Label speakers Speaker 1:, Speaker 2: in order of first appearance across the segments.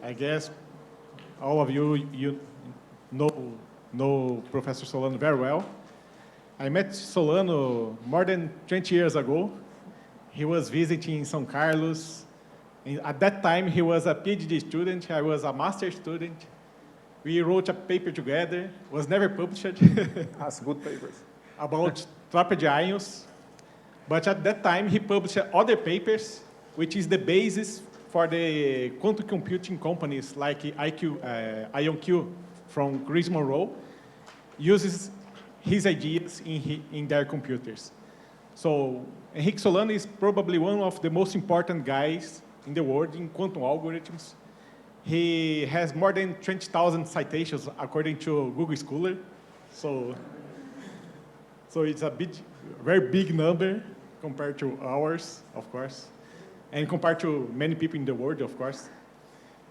Speaker 1: I guess all of you know Professor Solano very well. I met Solano more than 20 years ago. He was visiting São Carlos. And at that time, he was a PhD student. I was a master's student. We wrote a paper together. Was never published.
Speaker 2: That's good papers.
Speaker 1: About trapped ions. But at that time, he published other papers, which is the basis for the quantum computing companies like IonQ from Chris Monroe, uses his ideas in their computers. So Enrique Solano is probably one of the most important guys in the world in quantum algorithms. He has more than 20,000 citations according to Google Scholar. So it's a very big number compared to ours, of course, and compared to many people in the world, of course.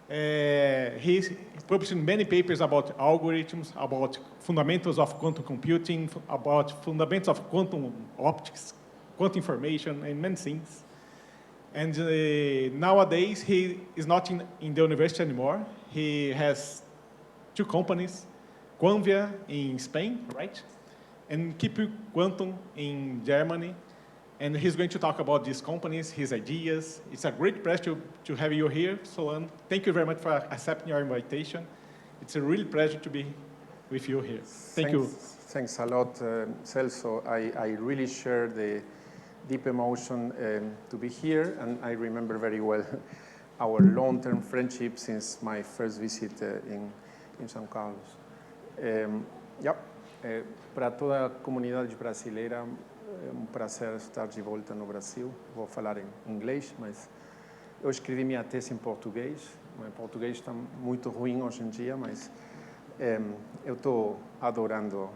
Speaker 1: He's published many papers about algorithms, about fundamentals of quantum computing, about fundamentals of quantum optics, quantum information, and many things. And nowadays, he is not in the university anymore. He has two companies, QUANVIA in Spain, right? And KIPU Quantum in Germany. And he's going to talk about these companies, his ideas. It's a great pleasure to have you here, Solano. Thank you very much for accepting our invitation. It's a real pleasure to be with you here. Thank you.
Speaker 2: Thanks a lot, Celso. I really share the deep emotion to be here, and I remember very well our long-term friendship since my first visit in São Carlos. Para toda a comunidade brasileira, prazer estar de volta no Brasil. Vou falar em inglês, mas eu escrevi minha tese em português. Meu português está muito ruim hoje em dia, mas eu estou adorando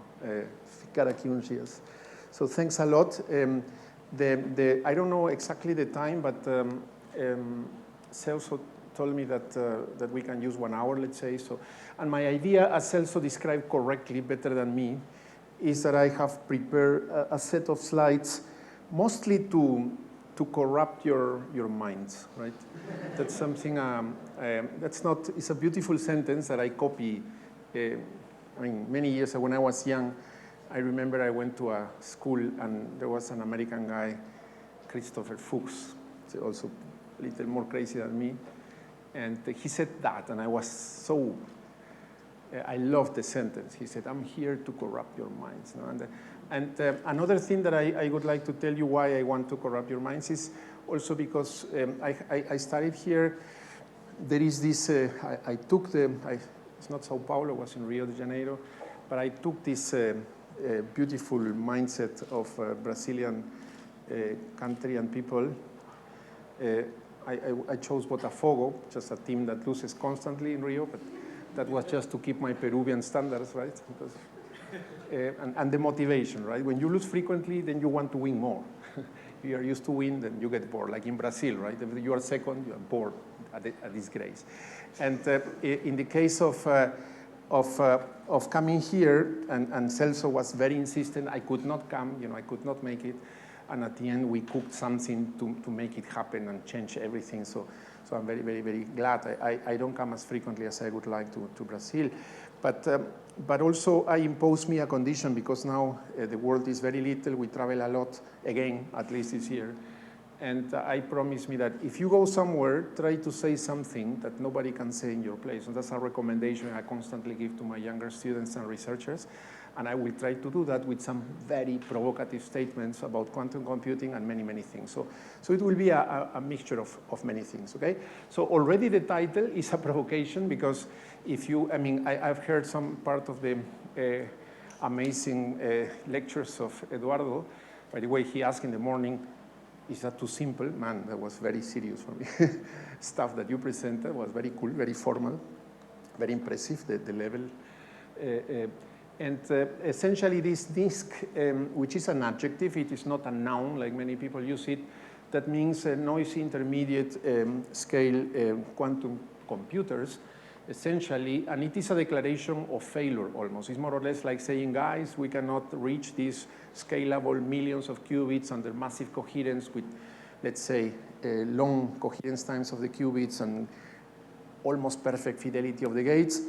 Speaker 2: ficar aqui uns dias. So thanks a lot. I don't know exactly the time, but Celso told me that we can use 1 hour, let's say. So, and my idea, as Celso described correctly, better than me, is that I have prepared a set of slides mostly to corrupt your minds, right? That's something, it's a beautiful sentence that I copy. I mean, many years ago when I was young, I remember I went to a school and there was an American guy, Christopher Fuchs, also a little more crazy than me. And he said that, and I was so, I loved the sentence. He said, I'm here to corrupt your minds. No? And another thing that I would like to tell you why I want to corrupt your minds is also because I studied here. There is this, I took it's not Sao Paulo, it was in Rio de Janeiro, but I took this beautiful mindset of Brazilian country and people. I chose Botafogo, just a team that loses constantly in Rio, but that was just to keep my Peruvian standards, right? Because, and the motivation, right? When you lose frequently, then you want to win more. If you are used to win, then you get bored, like in Brazil, right? If you are second, you are bored at disgrace. And in the case of coming here, and Celso was very insistent, I could not come, I could not make it. And at the end, we cooked something to make it happen and change everything. So I'm very, very, very glad. I don't come as frequently as I would like to Brazil. But also, I imposed me a condition because now the world is very little. We travel a lot, again, at least this year. And I promised me that if you go somewhere, try to say something that nobody can say in your place. And that's a recommendation I constantly give to my younger students and researchers. And I will try to do that with some very provocative statements about quantum computing and many, many things. So it will be a mixture of many things, okay? So already the title is a provocation because I've heard some part of the amazing lectures of Eduardo. By the way, he asked in the morning, is that too simple? Man, that was very serious for me. Stuff that you presented was very cool, very formal, very impressive, the level. And essentially this NISQ, which is an adjective, it is not a noun like many people use it, that means noisy intermediate scale quantum computers, essentially, and it is a declaration of failure almost. It's more or less like saying, guys, we cannot reach these scalable millions of qubits under massive coherence with, let's say, long coherence times of the qubits and almost perfect fidelity of the gates.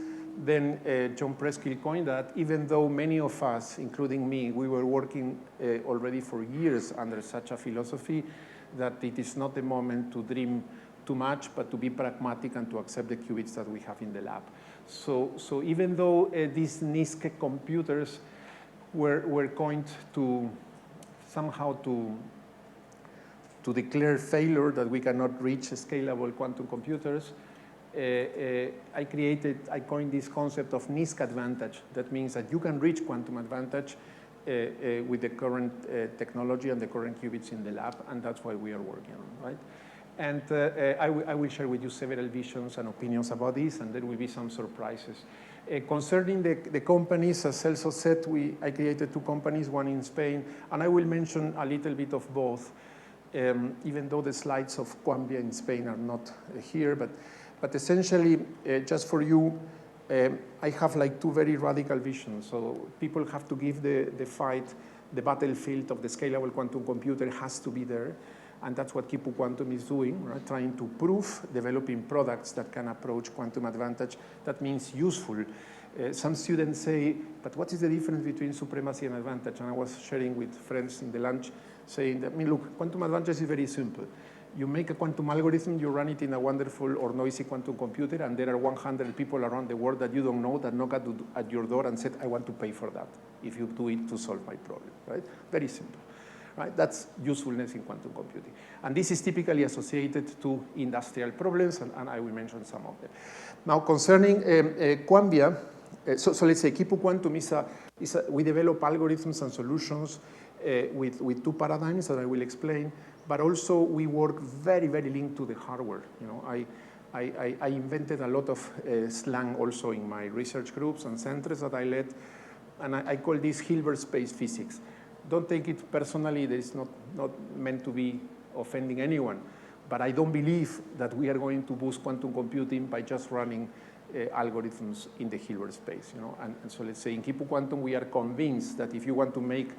Speaker 2: Then John Preskill coined that, even though many of us, including me, we were working already for years under such a philosophy, that it is not the moment to dream too much, but to be pragmatic and to accept the qubits that we have in the lab. So even though these NISQ computers were coined to somehow to declare failure, that we cannot reach scalable quantum computers, I coined this concept of NISQ advantage. That means that you can reach quantum advantage with the current technology and the current qubits in the lab, and that's what we are working on, right? And I will share with you several visions and opinions about this, and there will be some surprises. Concerning the companies, as Celso said, I created 2 companies, one in Spain, and I will mention a little bit of both, even though the slides of QUANVIA in Spain are not here, but essentially, just for you, I have like 2 very radical visions. So people have to give the fight, the battlefield of the scalable quantum computer has to be there. And that's what KIPU Quantum is doing, right? Trying to prove, developing products that can approach quantum advantage. That means useful. Some students say, but what is the difference between supremacy and advantage? And I was sharing with friends in the lunch saying that, I mean, look, quantum advantage is very simple. You make a quantum algorithm, you run it in a wonderful or noisy quantum computer, and there are 100 people around the world that you don't know that knock at your door and said, I want to pay for that if you do it to solve my problem, right? Very simple, right? That's usefulness in quantum computing. And this is typically associated to industrial problems, and I will mention some of them. Now, concerning QUANVIA, so let's say KIPU Quantum we develop algorithms and solutions with 2 paradigms that I will explain, but also we work very, very linked to the hardware. You know, I invented a lot of slang also in my research groups and centers that I led, and I call this Hilbert space physics. Don't take it personally, it's not meant to be offending anyone, but I don't believe that we are going to boost quantum computing by just running algorithms in the Hilbert space. You know? And so let's say in KIPU Quantum, we are convinced that if you want to make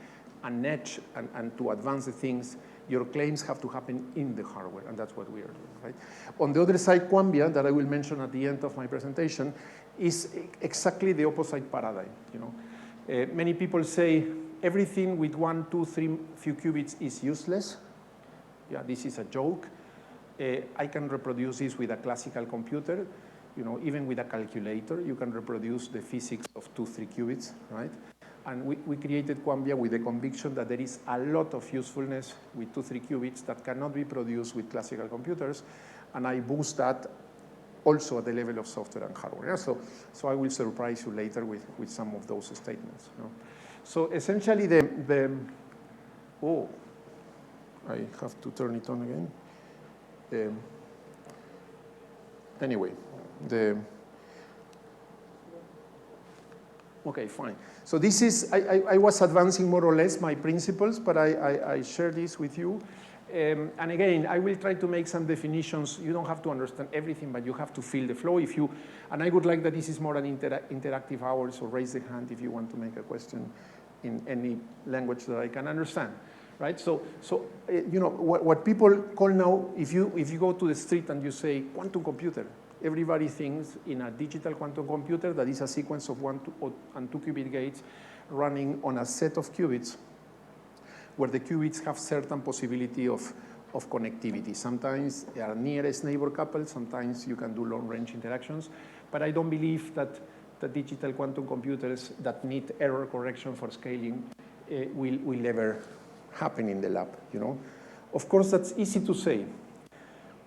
Speaker 2: an edge and to advance the things, your claims have to happen in the hardware, and that's what we are doing, right? On the other side, QUANVIA, that I will mention at the end of my presentation, is exactly the opposite paradigm. You know, many people say everything with 1, 2, 3 few qubits is useless. Yeah, this is a joke. I can reproduce this with a classical computer. You know, even with a calculator, you can reproduce the physics of 2, 3 qubits, right? And we created QUANVIA with the conviction that there is a lot of usefulness with 2, 3 qubits that cannot be produced with classical computers, and I boost that also at the level of software and hardware. Yeah? So I will surprise you later with some of those statements. You know? So essentially, I have to turn it on again. Anyway, okay, fine. So this is, I was advancing more or less my principles, but I share this with you. And again, I will try to make some definitions. You don't have to understand everything, but you have to feel the flow. And I would like that this is more an interactive hour, so raise the hand if you want to make a question in any language that I can understand, right? So you know, what people call now, if you go to the street and you say quantum computer, everybody thinks in a digital quantum computer that is a sequence of 1 and 2 qubit gates running on a set of qubits where the qubits have certain possibility of connectivity. Sometimes they are nearest neighbor coupled, sometimes you can do long-range interactions, but I don't believe that the digital quantum computers that need error correction for scaling will ever happen in the lab, you know. Of course, that's easy to say.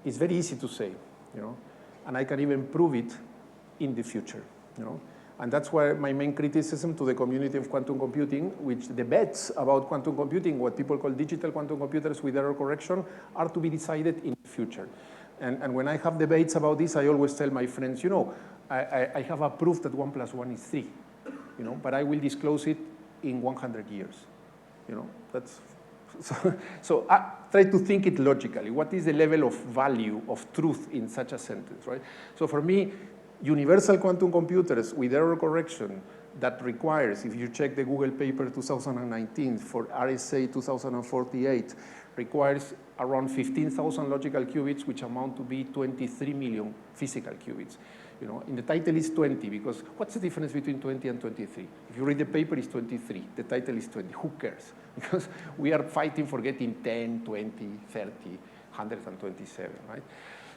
Speaker 2: It's very easy to say, you know. And I can even prove it in the future, you know. And that's why my main criticism to the community of quantum computing, which debates about quantum computing, what people call digital quantum computers with error correction, are to be decided in the future. And when I have debates about this, I always tell my friends, you know, I have a proof that 1 + 1 is 3, you know, but I will disclose it in 100 years, you know. That's so I try to think it logically. What is the level of value of truth in such a sentence, right? So for me, universal quantum computers with error correction that requires, if you check the Google paper 2019 for RSA 2048, requires around 15,000 logical qubits, which amount to be 23 million physical qubits. You know, in the title is 20, because what's the difference between 20 and 23? If you read the paper, it's 23. The title is 20. Who cares? Because we are fighting for getting 10, 20, 30, 127, right?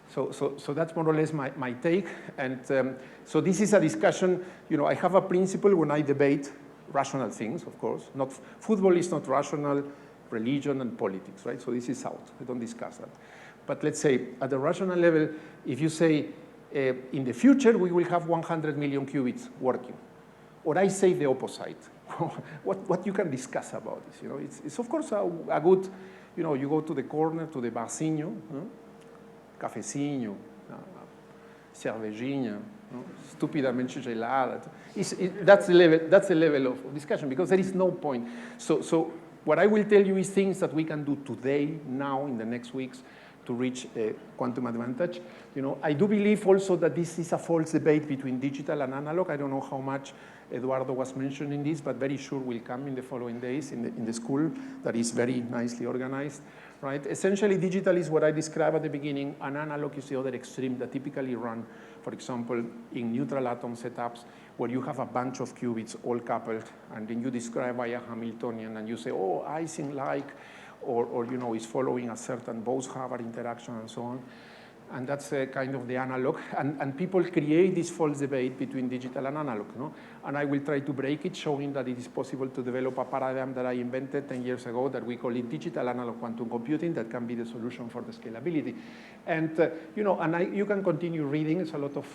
Speaker 2: So that's more or less my take. And so this is a discussion. You know, I have a principle when I debate rational things, of course. Not, football is not rational, religion and politics, right? So this is out. I don't discuss that. But let's say at the rational level, if you say in the future we will have 100 million qubits working, or I say the opposite, what you can discuss about this? You know, it's of course a good, you know, you go to the corner to the barzinho, cafezinho, cervejinha, stupidamente gelada. That's the level of discussion, because there is no point. So what I will tell you is things that we can do today, now, in the next weeks, to reach quantum advantage. You know, I do believe also that this is a false debate between digital and analog. I don't know how much Eduardo was mentioning this, but very sure will come in the following days in the school that is very nicely organized, right? Essentially, digital is what I described at the beginning, and analog is the other extreme that typically run, for example, in neutral atom setups, where you have a bunch of qubits all coupled, and then you describe via Hamiltonian, and you say, oh, Ising-like, or you know, is following a certain Bose-Hubbard interaction and so on. And that's kind of the analog. And people create this false debate between digital and analog. No? And I will try to break it, showing that it is possible to develop a paradigm that I invented 10 years ago that we call it digital analog quantum computing that can be the solution for the scalability. And you know, and you can continue reading. It's a lot of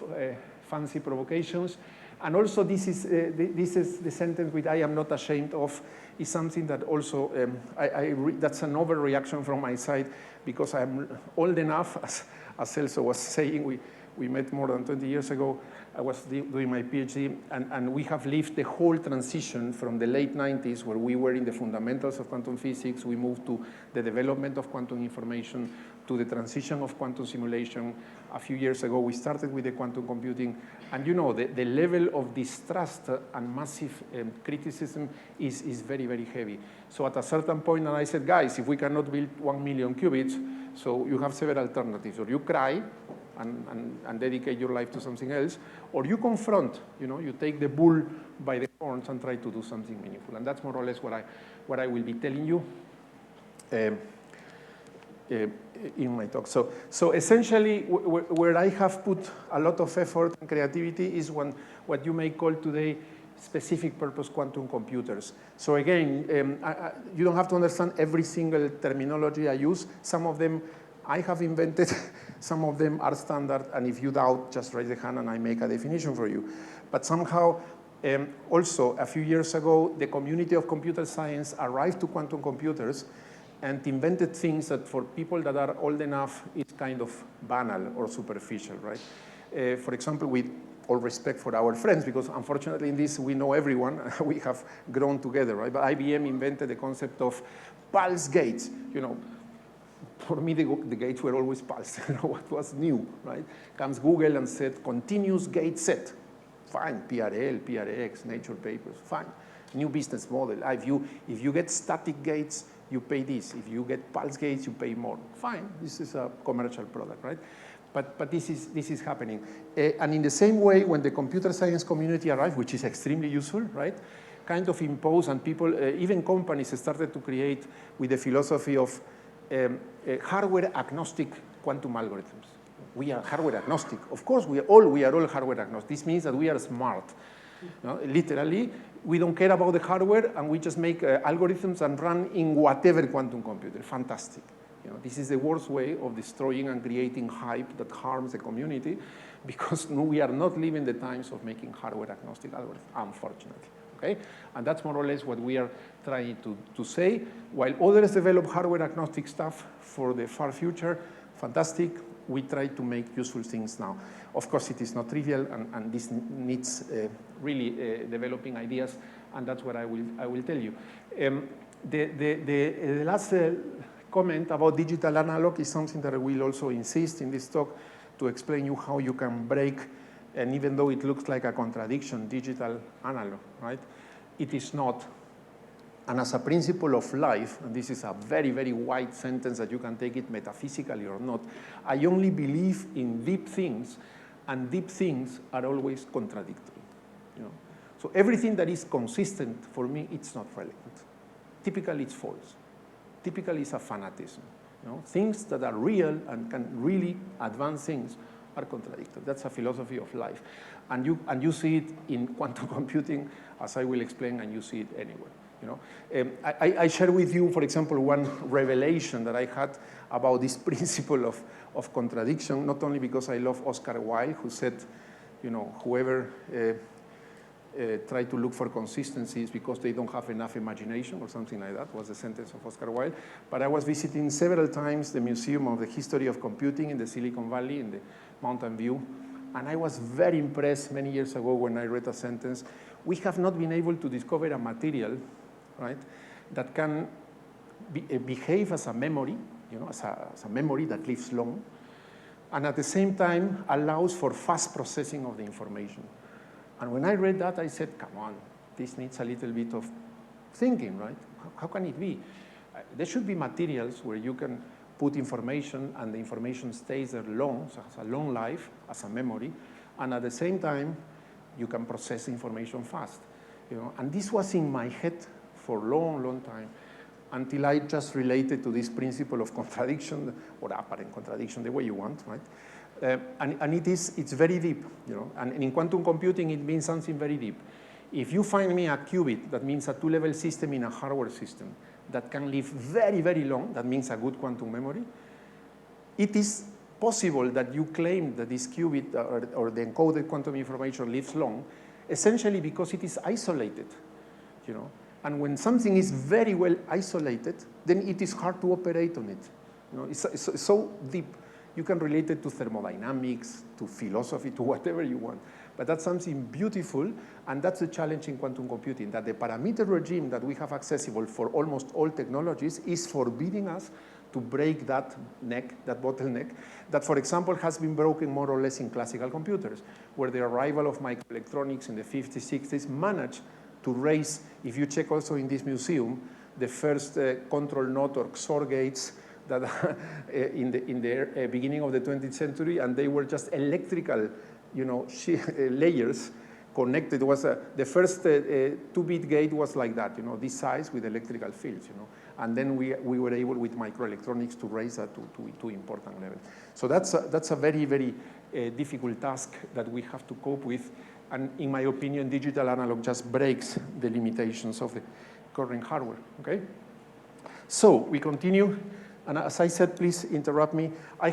Speaker 2: fancy provocations. And also this is the sentence which I am not ashamed of, is something that also, that's an overreaction from my side, because I'm old enough, as Celso was saying, we met more than 20 years ago. I was doing my PhD, and we have lived the whole transition from the late 90s, where we were in the fundamentals of quantum physics. We moved to the development of quantum information, to the transition of quantum simulation. A few years ago, we started with the quantum computing. And you know, the level of distrust and massive criticism is very, very heavy. So at a certain point, and I said, guys, if we cannot build 1 million qubits, so you have several alternatives. Or you cry and dedicate your life to something else, or you confront, you know, you take the bull by the horns and try to do something meaningful. And that's more or less what I will be telling you in my talk. So essentially, where I have put a lot of effort and creativity is what you may call today specific purpose quantum computers. So again, you don't have to understand every single terminology I use. Some of them I have invented, some of them are standard, and if you doubt, just raise the hand and I make a definition for you. But somehow, also a few years ago, the community of computer science arrived to quantum computers and invented things that for people that are old enough, it's kind of banal or superficial, right? For example, with all respect for our friends, because unfortunately in this we know everyone, we have grown together, right? But IBM invented the concept of pulse gates. You know, for me the gates were always pulsed. You know, what was new, right? Comes Google and said continuous gate set. Fine, PRL, PRX, Nature papers, fine. New business model. If you get static gates, you pay this. If you get pulse gates, you pay more. Fine, this is a commercial product, right? But this is happening. And in the same way, when the computer science community arrived, which is extremely useful, right? Kind of imposed, and people, even companies started to create with the philosophy of hardware agnostic quantum algorithms. We are hardware agnostic. Of course, we are all hardware agnostic. This means that we are smart. No? Literally, we don't care about the hardware, and we just make algorithms and run in whatever quantum computer. Fantastic. You know, this is the worst way of destroying and creating hype that harms the community, because we are not living the times of making hardware agnostic algorithms, unfortunately. Okay? And that's more or less what we are trying to say. While others develop hardware agnostic stuff for the far future, fantastic. We try to make useful things now. Of course, it is not trivial, and this needs really developing ideas, and that's what I will tell you. The last comment about digital analog is something that I will also insist in this talk to explain you how you can break And even though it looks like a contradiction, digital, analog, right? It is not. And as a principle of life, and this is a very, very wide sentence that you can take it metaphysically or not, I only believe in deep things, and deep things are always contradictory. You know? So everything that is consistent, for me, it's not relevant. Typically, it's false. Typically, it's a fanatism. You know? Things that are real and can really advance things are contradictory. That's a philosophy of life. And you see it in quantum computing, as I will explain, and you see it anywhere. You know? I share with you, for example, one revelation that I had about this principle of contradiction, not only because I love Oscar Wilde, who said, you know, whoever try to look for consistencies because they don't have enough imagination or something like that, was the sentence of Oscar Wilde. But I was visiting several times the Museum of the History of Computing in the Silicon Valley, in the Mountain View, and I was very impressed many years ago when I read a sentence. We have not been able to discover a material, right, that can behave as a memory, you know, as a memory that lives long, and at the same time allows for fast processing of the information. And when I read that, I said, come on, this needs a little bit of thinking, right? How can it be? There should be materials where you can put information and the information stays there long, so it has a long life as a memory, and at the same time, you can process information fast. You know? And this was in my head for a long, long time, until I just related to this principle of contradiction, or apparent contradiction, the way you want, right? And it's very deep, you know. And in quantum computing, it means something very deep. If you find me a qubit, that means a two-level system in a hardware system that can live very, very long, that means a good quantum memory, it is possible that you claim that this qubit or the encoded quantum information lives long, essentially because it is isolated, you know. And when something is very well isolated, then it is hard to operate on it. You know, it's so deep. You can relate it to thermodynamics, to philosophy, to whatever you want. But that's something beautiful, and that's the challenge in quantum computing, that the parameter regime that we have accessible for almost all technologies is forbidding us to break that neck, that bottleneck, that, for example, has been broken more or less in classical computers, where the arrival of microelectronics in the 50s, 60s managed to raise, if you check also in this museum, the first control node or XOR gates that in the beginning of the 20th century, and they were just electrical, you know, layers connected. It was the first 2-bit gate was like that, you know, this size with electrical fields, you know, and then we were able with microelectronics to raise that to important level. So that's a very, very difficult task that we have to cope with, and in my opinion, digital analog just breaks the limitations of the current hardware. Okay, so we continue. And as I said, please interrupt me. I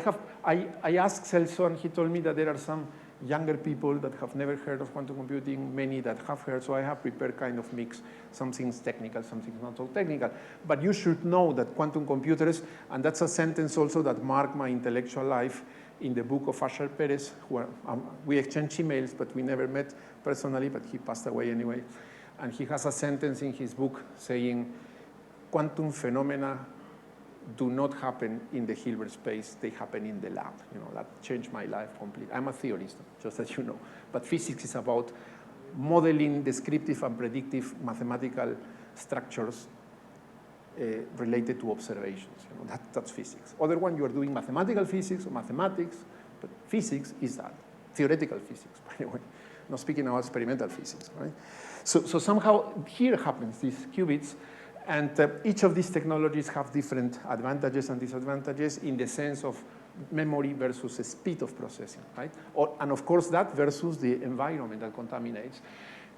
Speaker 2: asked Celso, and he told me that there are some younger people that have never heard of quantum computing, many that have heard, so I have prepared kind of mix, some things technical, some things not so technical. But you should know that quantum computers, and that's a sentence also that marked my intellectual life in the book of Asher Perez, who we exchanged emails, but we never met personally, but he passed away anyway. And he has a sentence in his book saying, quantum phenomena do not happen in the Hilbert space, they happen in the lab. You know, that changed my life completely. I'm a theorist, just as you know. But physics is about modeling descriptive and predictive mathematical structures related to observations. You know, that's physics. Other one, you are doing mathematical physics or mathematics, but physics is that. Theoretical physics, by the way. Not speaking about experimental physics, right? So somehow here happens, these qubits, and each of these technologies have different advantages and disadvantages in the sense of memory versus the speed of processing, right? And of course that versus the environment that contaminates.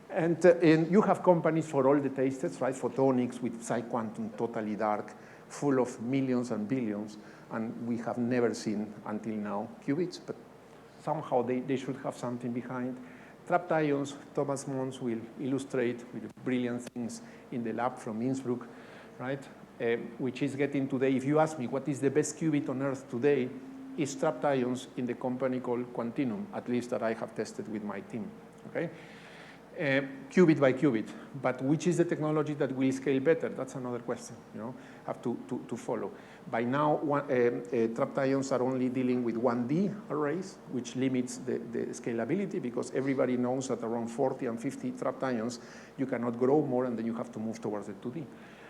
Speaker 2: And you have companies for all the tastes, right? Photonics with PsiQuantum, totally dark, full of millions and billions, and we have never seen until now qubits, but somehow they should have something behind. Trapped ions, Thomas Mons will illustrate with brilliant things in the lab from Innsbruck, right? Which is getting today, if you ask me what is the best qubit on Earth today, is trapped ions in the company called Quantinum, at least that I have tested with my team, okay? Qubit by qubit, but which is the technology that will scale better? That's another question, you know, have to follow. By now, trapped ions are only dealing with 1D arrays, which limits the scalability, because everybody knows that around 40 and 50 trapped ions, you cannot grow more, and then you have to move towards the 2D.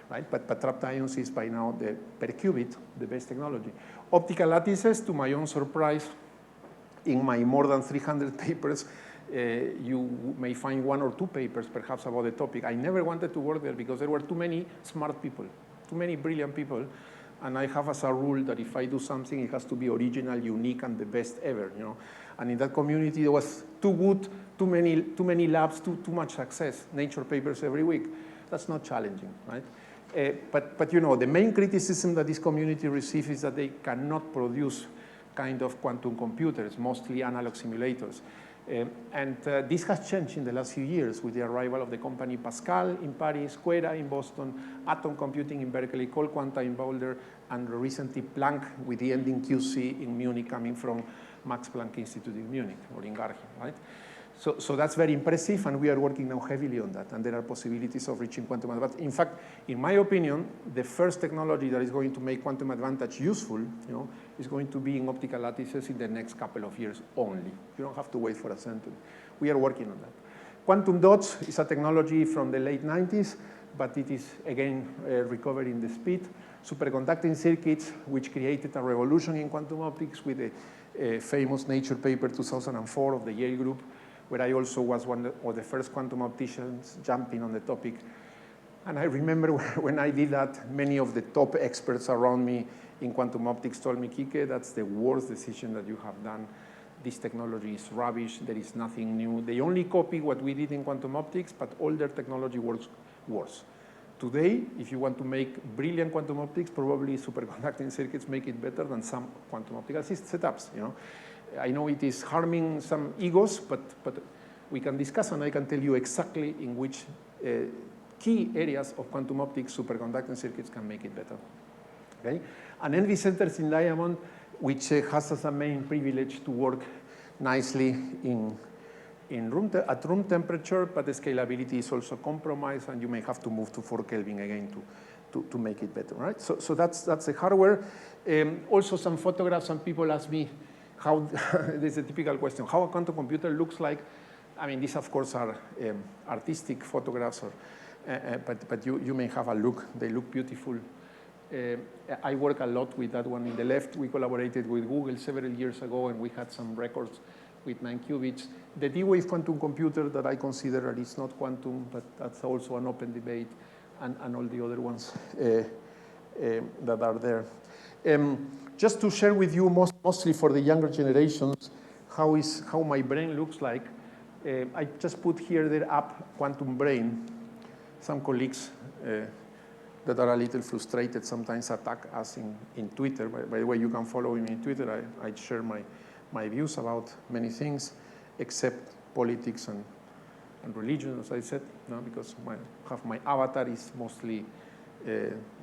Speaker 2: Right? But trapped ions is by now, per qubit, the best technology. Optical lattices, to my own surprise, in my more than 300 papers, you may find 1 or 2 papers, perhaps, about the topic. I never wanted to work there because there were too many smart people, too many brilliant people. And I have as a rule that if I do something, it has to be original, unique, and the best ever. You know? And in that community, there was too good, too many labs, too much success, Nature papers every week. That's not challenging, right? But you know, the main criticism that this community receives is that they cannot produce kind of quantum computers, mostly analog simulators. This has changed in the last few years with the arrival of the company Pascal in Paris, Quera in Boston, Atom Computing in Berkeley, Colquanta in Boulder, and recently Planck with the ending QC in Munich coming from Max Planck Institute in Munich or in Garching, right? So that's very impressive, and we are working now heavily on that, and there are possibilities of reaching quantum advantage. In fact, in my opinion, the first technology that is going to make quantum advantage useful, you know, is going to be in optical lattices in the next couple of years only. You don't have to wait for a century. We are working on that. Quantum dots is a technology from the late 90s, but it is, again, recovering the speed. Superconducting circuits, which created a revolution in quantum optics with a famous Nature paper 2004 of the Yale group, where I also was one of the first quantum opticians jumping on the topic. And I remember when I did that, many of the top experts around me in quantum optics told me, Kike, that's the worst decision that you have done. This technology is rubbish. There is nothing new. They only copy what we did in quantum optics, but all their technology works worse. Today, if you want to make brilliant quantum optics, probably superconducting circuits make it better than some quantum optical setups, you know. I know it is harming some egos, but we can discuss, and I can tell you exactly in which key areas of quantum optics superconducting circuits can make it better. Okay? And NV centers in Diamond, which has as a main privilege to work nicely at room temperature, but the scalability is also compromised, and you may have to move to 4 Kelvin again to make it better, right? So that's the hardware. Also some photographs, some people ask me, how, this is a typical question, how a quantum computer looks like. I mean, these, of course, are artistic photographs, but you may have a look. They look beautiful. I work a lot with that one in the left. We collaborated with Google several years ago, and we had some records with 9 qubits. The D-wave quantum computer that I consider that is not quantum, but that's also an open debate, and all the other ones that are there. Just to share with you, mostly for the younger generations, how my brain looks like, I just put here the app Quantum Brain. Some colleagues that are a little frustrated sometimes attack us in Twitter. By the way, you can follow me on Twitter. I share my views about many things, except politics and religion, as I said, because my avatar is mostly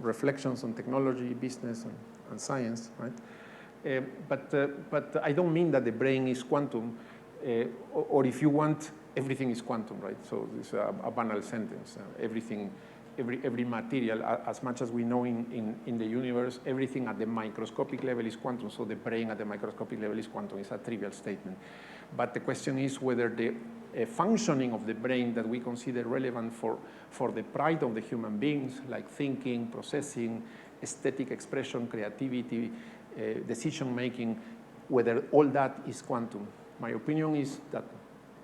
Speaker 2: reflections on technology, business, and science, right? But I don't mean that the brain is quantum, or if you want, everything is quantum, right? So it's a banal sentence. Every material, as much as we know in the universe, everything at the microscopic level is quantum, so the brain at the microscopic level is quantum. It's a trivial statement. But the question is whether the functioning of the brain that we consider relevant for the pride of the human beings, like thinking, processing, aesthetic expression, creativity, decision-making, whether all that is quantum. My opinion is that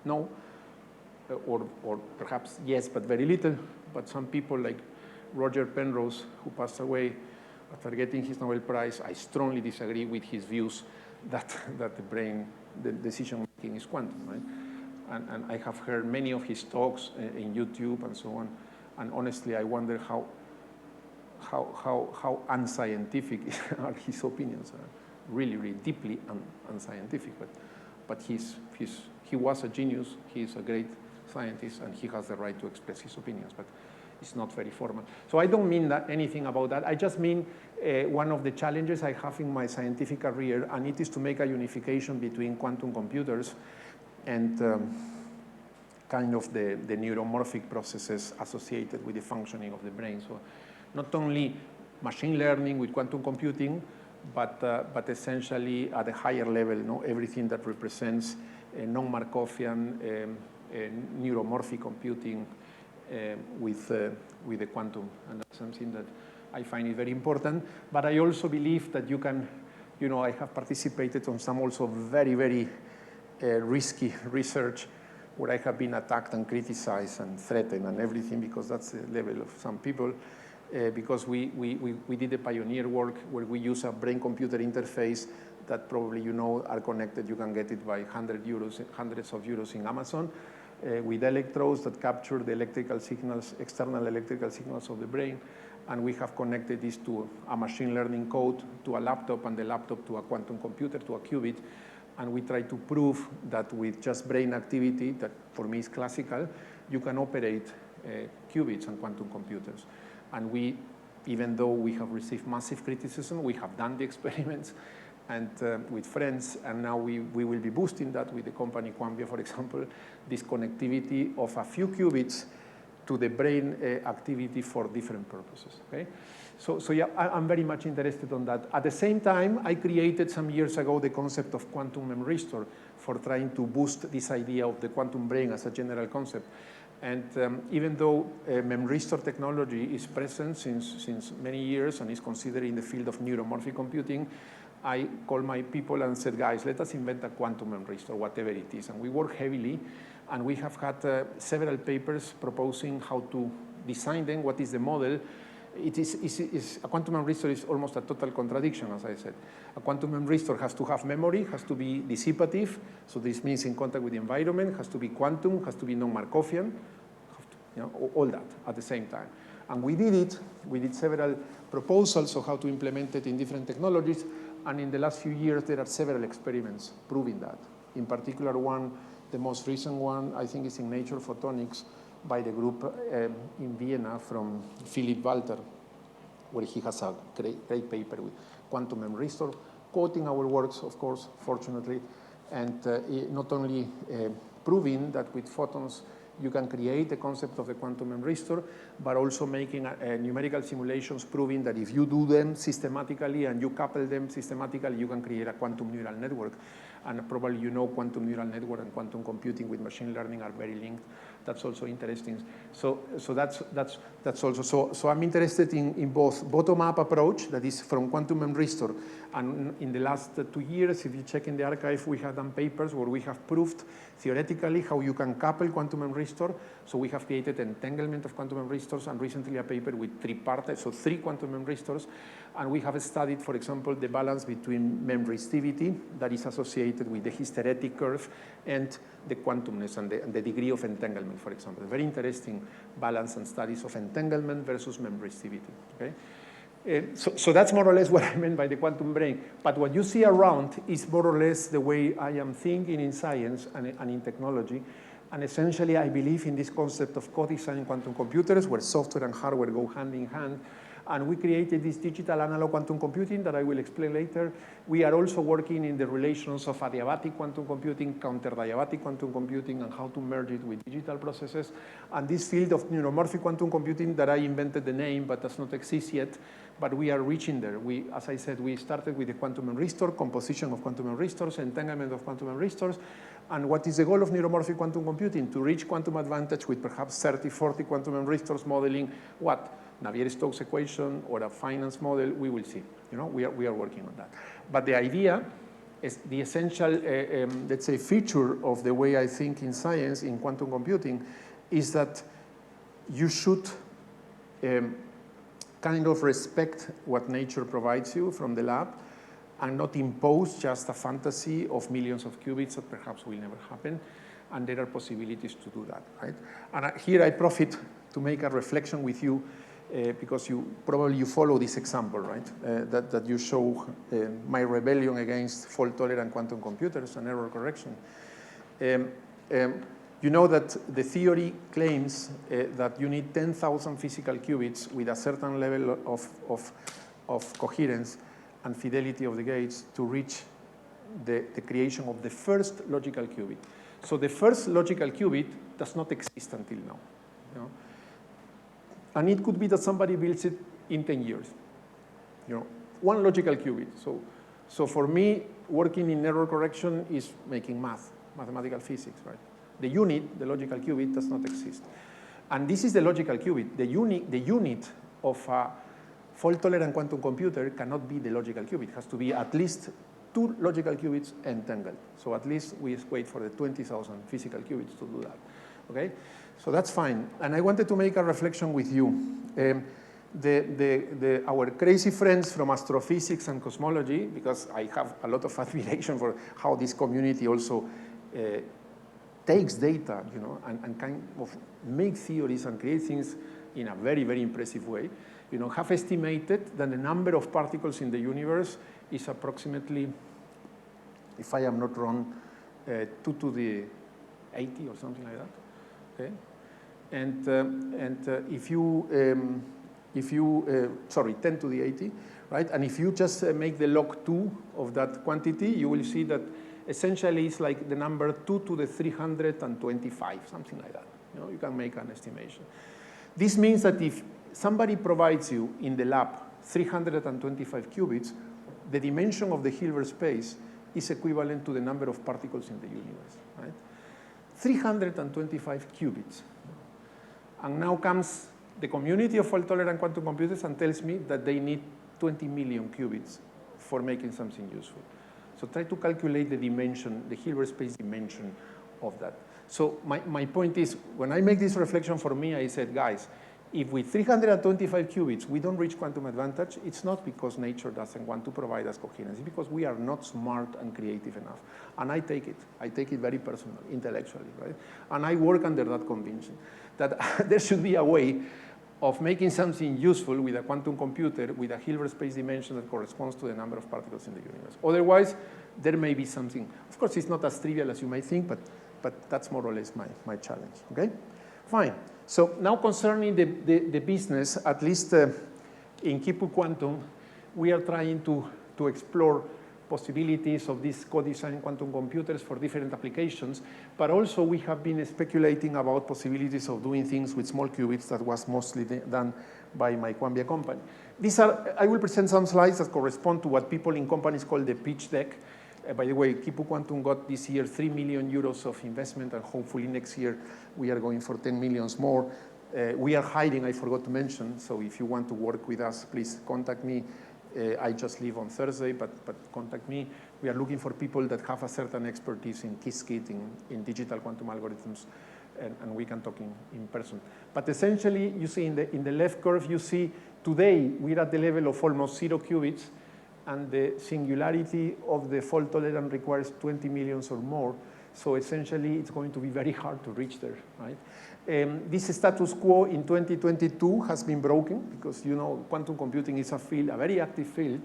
Speaker 2: no, or perhaps yes, but very little. But some people like Roger Penrose, who passed away after getting his Nobel Prize, I strongly disagree with his views that the brain, the decision-making is quantum, right? And I have heard many of his talks in YouTube and so on, and honestly, I wonder how unscientific are his opinions. Really, really deeply unscientific. But he was a genius. He is a great scientist, and he has the right to express his opinions, but it's not very formal. So I don't mean anything about that. I just mean one of the challenges I have in my scientific career, and it is to make a unification between quantum computers and kind of the neuromorphic processes associated with the functioning of the brain. So not only machine learning, with quantum computing, but essentially at a higher level, everything that represents non-Markovian neuromorphic computing with the quantum. And that's something that I find it very important. But I also believe that you can, I have participated on some also very, very risky research where I have been attacked and criticized and threatened and everything, because that's the level of some people. Because we did a pioneer work where we use a brain-computer interface that probably are connected. You can get it by hundreds of euros in Amazon, with electrodes that capture the electrical signals, external electrical signals of the brain. And we have connected this to a machine learning code, to a laptop, and the laptop to a quantum computer, to a qubit. And we try to prove that with just brain activity, that for me is classical, you can operate qubits and quantum computers. And we, even though we have received massive criticism, we have done the experiments and with friends, and now we will be boosting that with the company QUANVIA, for example, this connectivity of a few qubits to the brain activity for different purposes, okay? So yeah, I'm very much interested on that. At the same time, I created some years ago the concept of quantum memristor for trying to boost this idea of the quantum brain as a general concept. And even though memristor technology is present since many years and is considered in the field of neuromorphic computing, I called my people and said, guys, let us invent a quantum memristor, whatever it is. And we work heavily, and we have had several papers proposing how to design them, what is the model. A quantum memristor is almost a total contradiction, as I said. A quantum memristor has to have memory, has to be dissipative, so this means in contact with the environment, has to be quantum, has to be non-Markovian, all that at the same time. And we did it. We did several proposals of how to implement it in different technologies, and in the last few years there are several experiments proving that. In particular one, the most recent one, I think is in Nature Photonics, by the group in Vienna from Philipp Walter, where he has a great paper with quantum memristor, quoting our works, of course, fortunately, and not only proving that with photons you can create the concept of the quantum memristor, but also making numerical simulations proving that if you do them systematically and you couple them systematically, you can create a quantum neural network. And probably quantum neural network and quantum computing with machine learning are very linked. That's also interesting. So that's also, so I'm interested in both bottom-up approach, that is from quantum memristor, and in the last 2 years, if you check in the archive, we have done papers where we have proved theoretically how you can couple quantum memristor. So we have created entanglement of quantum memristors, and recently a paper with 3 parts, so 3 quantum memristors, and we have studied, for example, the balance between memristivity that is associated with the hysteretic curve and the quantumness and the degree of entanglement, for example. Very interesting balance and studies of entanglement versus memristivity, okay? So that's more or less what I meant by the quantum brain. But what you see around is more or less the way I am thinking in science and in technology. And essentially, I believe in this concept of co-design quantum computers, where software and hardware go hand in hand. And we created this digital analog quantum computing that I will explain later. We are also working in the relations of adiabatic quantum computing, counter-diabatic quantum computing, and how to merge it with digital processes. And this field of neuromorphic quantum computing that I invented the name, but does not exist yet, but we are reaching there. As I said, we started with the quantum memristor, composition of quantum memristors, entanglement of quantum memristors. And what is the goal of neuromorphic quantum computing? To reach quantum advantage with perhaps 30, 40 quantum memristors modeling what? Navier-Stokes equation or a finance model, we will see. We are working on that. But the idea is the essential, let's say, feature of the way I think in science, in quantum computing, is that you should kind of respect what nature provides you from the lab and not impose just a fantasy of millions of qubits that perhaps will never happen. And there are possibilities to do that, right? And here I profit to make a reflection with you because you follow this example, right? That you show my rebellion against fault-tolerant quantum computers and error correction. You know that the theory claims that you need 10,000 physical qubits with a certain level of coherence and fidelity of the gates to reach the creation of the first logical qubit. So the first logical qubit does not exist until now. And it could be that somebody builds it in 10 years. one logical qubit. So for me, working in error correction is making mathematical physics, right? The unit, the logical qubit, does not exist. And this is the logical qubit. The unit of a fault-tolerant quantum computer cannot be the logical qubit. It has to be at least 2 logical qubits entangled. So at least we wait for the 20,000 physical qubits to do that. Okay? So that's fine. And I wanted to make a reflection with you. Our crazy friends from astrophysics and cosmology, because I have a lot of admiration for how this community also takes data, and kind of make theories and create things in a very, very impressive way, have estimated that the number of particles in the universe is approximately, if I am not wrong, 2 to the 80 or something like that. Okay, and if you sorry, 10 to the 80, right? And if you just make the log 2 of that quantity, you will see that essentially it's like the number 2 to the 325, something like that. You can make an estimation. This means that if somebody provides you in the lab 325 qubits, the dimension of the Hilbert space is equivalent to the number of particles in the universe, right? 325 qubits. And now comes the community of fault-tolerant quantum computers and tells me that they need 20 million qubits for making something useful. So try to calculate the dimension, the Hilbert space dimension of that. So my point is, when I make this reflection for me, I said, guys, if with 325 qubits we don't reach quantum advantage, it's not because nature doesn't want to provide us coherence. It's because we are not smart and creative enough. And I take it. I take it very personally, intellectually, right? And I work under that conviction that there should be a way of making something useful with a quantum computer with a Hilbert space dimension that corresponds to the number of particles in the universe. Otherwise, there may be something. Of course, it's not as trivial as you might think, but that's more or less my challenge, okay? Fine. So now concerning the business, at least in KIPU Quantum, we are trying to explore possibilities of these co-designed quantum computers for different applications, but also we have been speculating about possibilities of doing things with small qubits that was mostly done by my QUANVIA company. I will present some slides that correspond to what people in companies call the pitch deck. By the way, KIPU Quantum got this year 3 million euros of investment, and hopefully next year we are going for 10 millions more. We are hiring, I forgot to mention, so if you want to work with us, please contact me. I just leave on Thursday, but contact me. We are looking for people that have a certain expertise in Qiskit, in digital quantum algorithms, and we can talk in person. But essentially, you see in the left curve, you see today we're at the level of almost 0 qubits, and the singularity of the fault tolerance requires 20 millions or more. So essentially, it's going to be very hard to reach there, right? This status quo in 2022 has been broken because, quantum computing is a field, a very active field.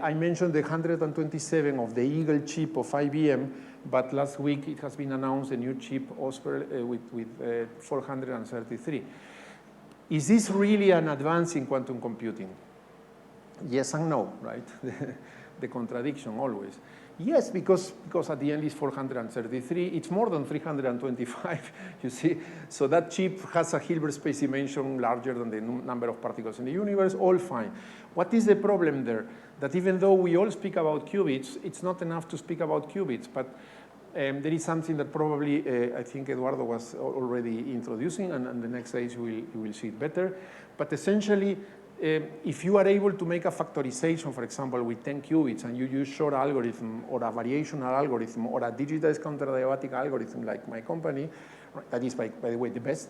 Speaker 2: I mentioned the 127 of the Eagle chip of IBM, but last week it has been announced a new chip, OSPER, with 433. Is this really an advance in quantum computing? Yes and no, right? The contradiction always. Yes, because at the end it's 433. It's more than 325, you see. So that chip has a Hilbert space dimension larger than the number of particles in the universe, all fine. What is the problem there? That even though we all speak about qubits, it's not enough to speak about qubits, but there is something that probably I think Eduardo was already introducing, and the next days you will see it better. But essentially, if you are able to make a factorization, for example, with 10 qubits, and you use short algorithm or a variational algorithm or a digitized counter-adiabatic algorithm like my company, that is, by the way, the best,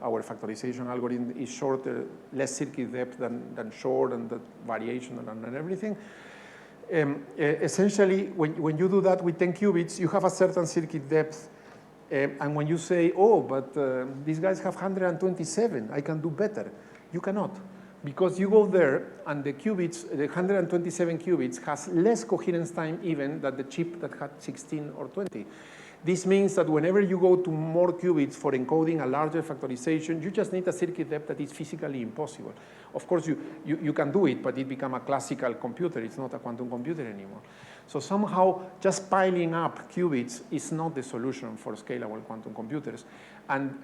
Speaker 2: our factorization algorithm is shorter, less circuit depth than short, and the variational and everything. Essentially, when you do that with 10 qubits, you have a certain circuit depth. And when you say, oh, but these guys have 127, I can do better. You cannot. Because you go there, and the qubits, the 127 qubits, has less coherence time even than the chip that had 16 or 20. This means that whenever you go to more qubits for encoding a larger factorization, you just need a circuit depth that is physically impossible. Of course, you can do it, but it becomes a classical computer. It's not a quantum computer anymore. So somehow, just piling up qubits is not the solution for scalable quantum computers. And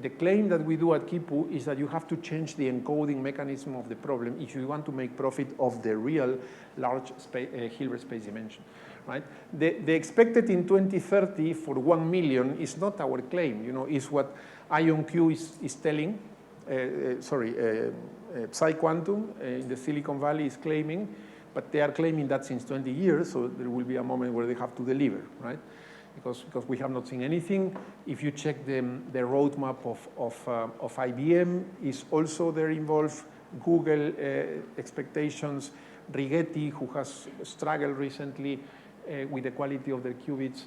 Speaker 2: the claim that we do at KIPU is that you have to change the encoding mechanism of the problem if you want to make profit of the real large Hilbert space dimension. Right? The expected in 2030 for 1 million is not our claim. Is what IonQ is telling. PsiQuantum in the Silicon Valley is claiming, but they are claiming that since 20 years, so there will be a moment where they have to deliver, right? Because we have not seen anything. If you check the roadmap of IBM, is also there involved. Google expectations, Rigetti, who has struggled recently with the quality of their qubits.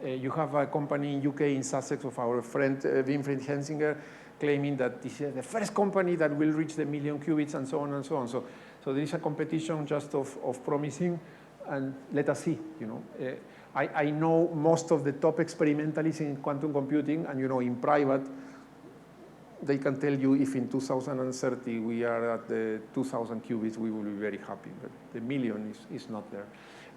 Speaker 2: You have a company in UK, in Sussex, of our friend Winfried Hensinger, claiming that this is the first company that will reach the 1 million qubits, and so on and so on. So there is a competition just of promising, and let us see. I know most of the top experimentalists in quantum computing, and in private, they can tell you if in 2030 we are at the 2,000 qubits, we will be very happy. But the 1 million is not there.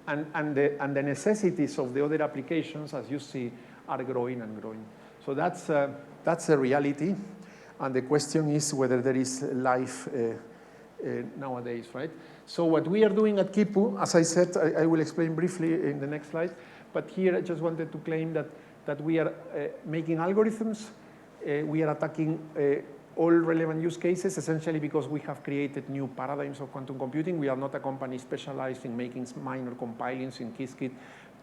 Speaker 2: And the necessities of the other applications, as you see, are growing and growing. So that's a reality. And the question is whether there is life nowadays, right? So what we are doing at KIPU, as I said, I will explain briefly in the next slide. But here I just wanted to claim that we are making algorithms. We are attacking all relevant use cases, essentially because we have created new paradigms of quantum computing. We are not a company specialized in making minor compilings in Qiskit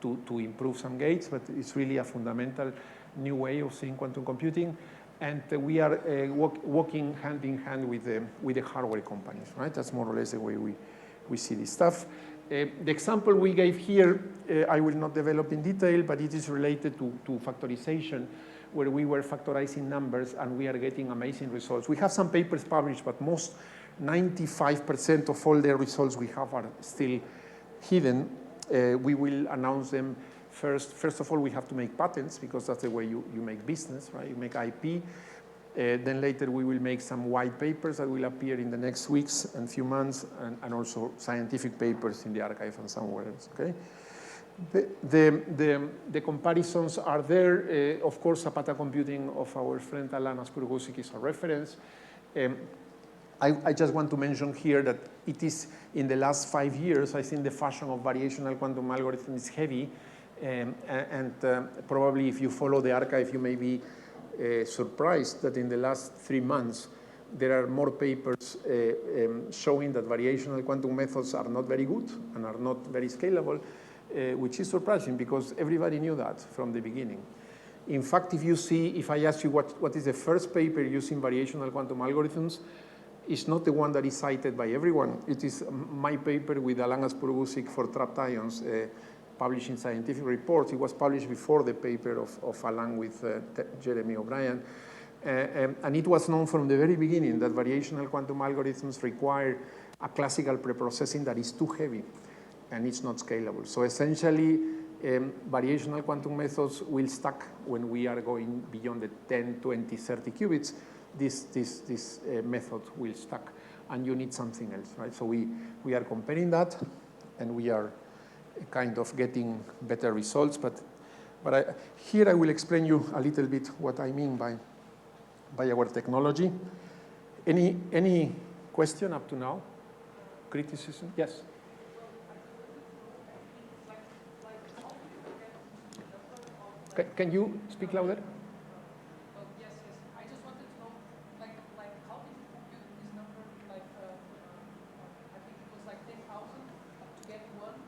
Speaker 2: to improve some gates, but it's really a fundamental new way of seeing quantum computing. And we are working hand in hand with the hardware companies, right? That's more or less the way we see this stuff. The example we gave here, I will not develop in detail, but it is related to factorization, where we were factorizing numbers and we are getting amazing results. We have some papers published, but 95% of all the results we have are still hidden. We will announce them first. First of all, we have to make patents, because that's the way you make business, right? You make IP. Then later we will make some white papers that will appear in the next weeks and few months, and also scientific papers in the archive and somewhere else, okay? The comparisons are there. Of course, Zapata computing of our friend Alan Askurgusic is a reference. I just want to mention here that it is, in the last 5 years, I think the fashion of variational quantum algorithms is heavy. And probably if you follow the archive, you may be surprised that in the last 3 months, there are more papers showing that variational quantum methods are not very good and are not very scalable. Which is surprising, because everybody knew that from the beginning. In fact, if I ask you what is the first paper using variational quantum algorithms, it's not the one that is cited by everyone. It is my paper with Alan Askurgusic for trapped ions, published in Scientific Reports. It was published before the paper of Alan with Jeremy O'Brien. And it was known from the very beginning that variational quantum algorithms require a classical preprocessing that is too heavy, and it's not scalable. So essentially, variational quantum methods will stack when we are going beyond the 10, 20, 30 qubits. This method will stack, and you need something else, right? So we are comparing that, and we are kind of getting better results. But here I will explain you a little bit what I mean by our technology. Any question up to now? Criticism? Yes. Can you speak louder?
Speaker 3: Yes. I just wanted to know, how did you compute this number? I think it was 10,000 to get one.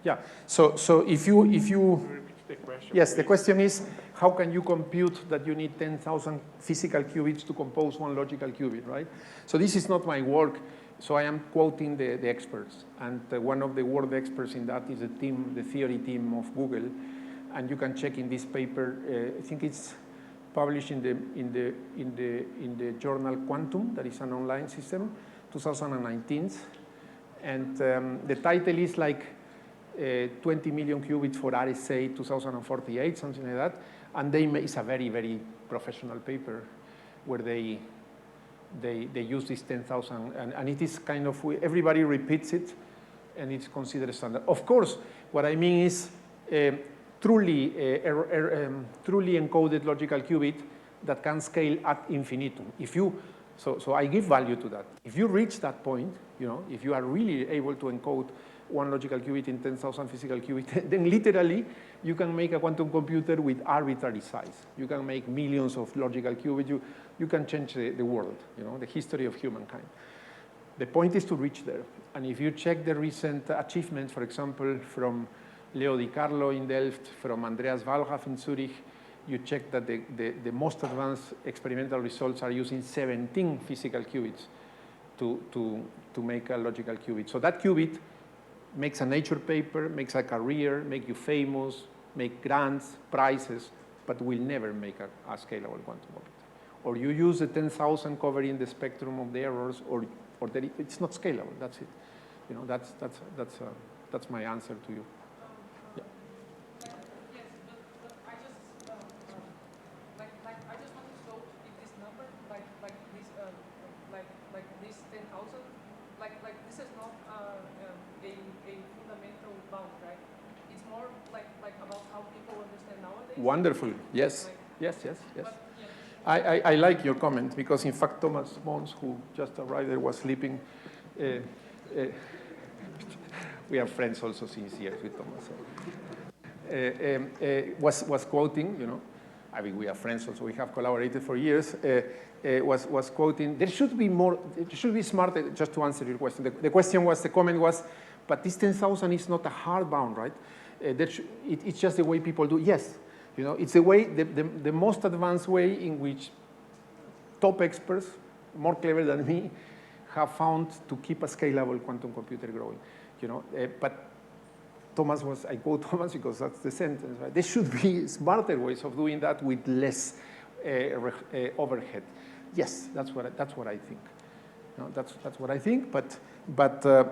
Speaker 2: Yeah. So if you repeat the question. Yes, the question is, how can you compute that you need 10,000 physical qubits to compose one logical qubit, right? So this is not my work. So I am quoting the experts, and one of the world experts in that is the theory team of Google. And you can check in this paper. I think it's published in the journal Quantum, that is an online system, 2019. And the title is 20 million qubits for RSA 2048, something like that. And it's a very, very professional paper where they use this 10,000, and it is kind of, everybody repeats it, and it's considered standard. Of course, what I mean is truly encoded logical qubit that can scale ad infinitum. So I give value to that. If you reach that point, if you are really able to encode one logical qubit in 10,000 physical qubits, then literally you can make a quantum computer with arbitrary size. You can make millions of logical qubits. You can change the world, the history of humankind. The point is to reach there. And if you check the recent achievements, for example, from Leo Di Carlo in Delft, from Andreas Walraff in Zurich, you check that the most advanced experimental results are using 17 physical qubits to make a logical qubit. So that qubit makes a Nature paper, makes a career, make you famous, make grants, prizes, but will never make a scalable quantum computer. Or you use the 10,000 covering the spectrum of the errors, or it's not scalable. That's it. That's my answer to you. Yeah.
Speaker 3: Yes, but I just I just want to show if this number like this 10,000 like this is not a fundamental bound, right? It's more like about how people understand nowadays.
Speaker 2: Wonderful. Yes. Yes.
Speaker 3: But, yeah.
Speaker 2: I like your comment, because in fact Thomas Mons, who just arrived there, was sleeping. We are friends also since years with Thomas. Was quoting, I mean, we are friends also, we have collaborated for years, was quoting, there should be more, it should be smarter, just to answer your question. The comment was, but this 10,000 is not a hard bound, right? It's just the way people do. Yes. It's the way, the most advanced way in which top experts, more clever than me, have found to keep a scalable quantum computer growing. But Thomas I quote Thomas because that's the sentence, right? There should be smarter ways of doing that with less overhead. Yes, that's what I think. That's what I think. But the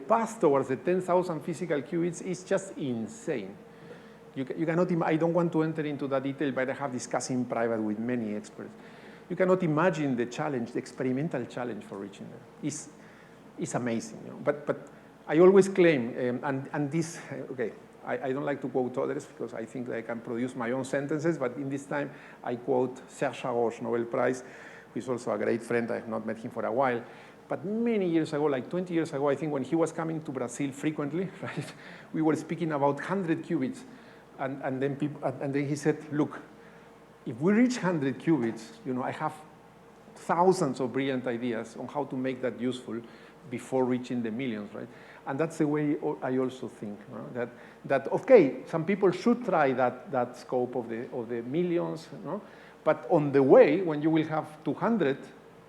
Speaker 2: path towards the 10,000 physical qubits is just insane. You cannot. I don't want to enter into that detail, but I have discussed in private with many experts. You cannot imagine the challenge, the experimental challenge for reaching there. It's amazing. But I always claim, and this, okay, I don't like to quote others because I think that I can produce my own sentences, but in this time I quote Serge Haroche, Nobel Prize, who is also a great friend. I have not met him for a while. But many years ago, like 20 years ago, I think when he was coming to Brazil frequently, right, we were speaking about 100 qubits. And then he said, look, if we reach 100 qubits, I have thousands of brilliant ideas on how to make that useful before reaching the millions, right? And that's the way I also think, that okay, some people should try that scope of the millions, but on the way, when you will have 200,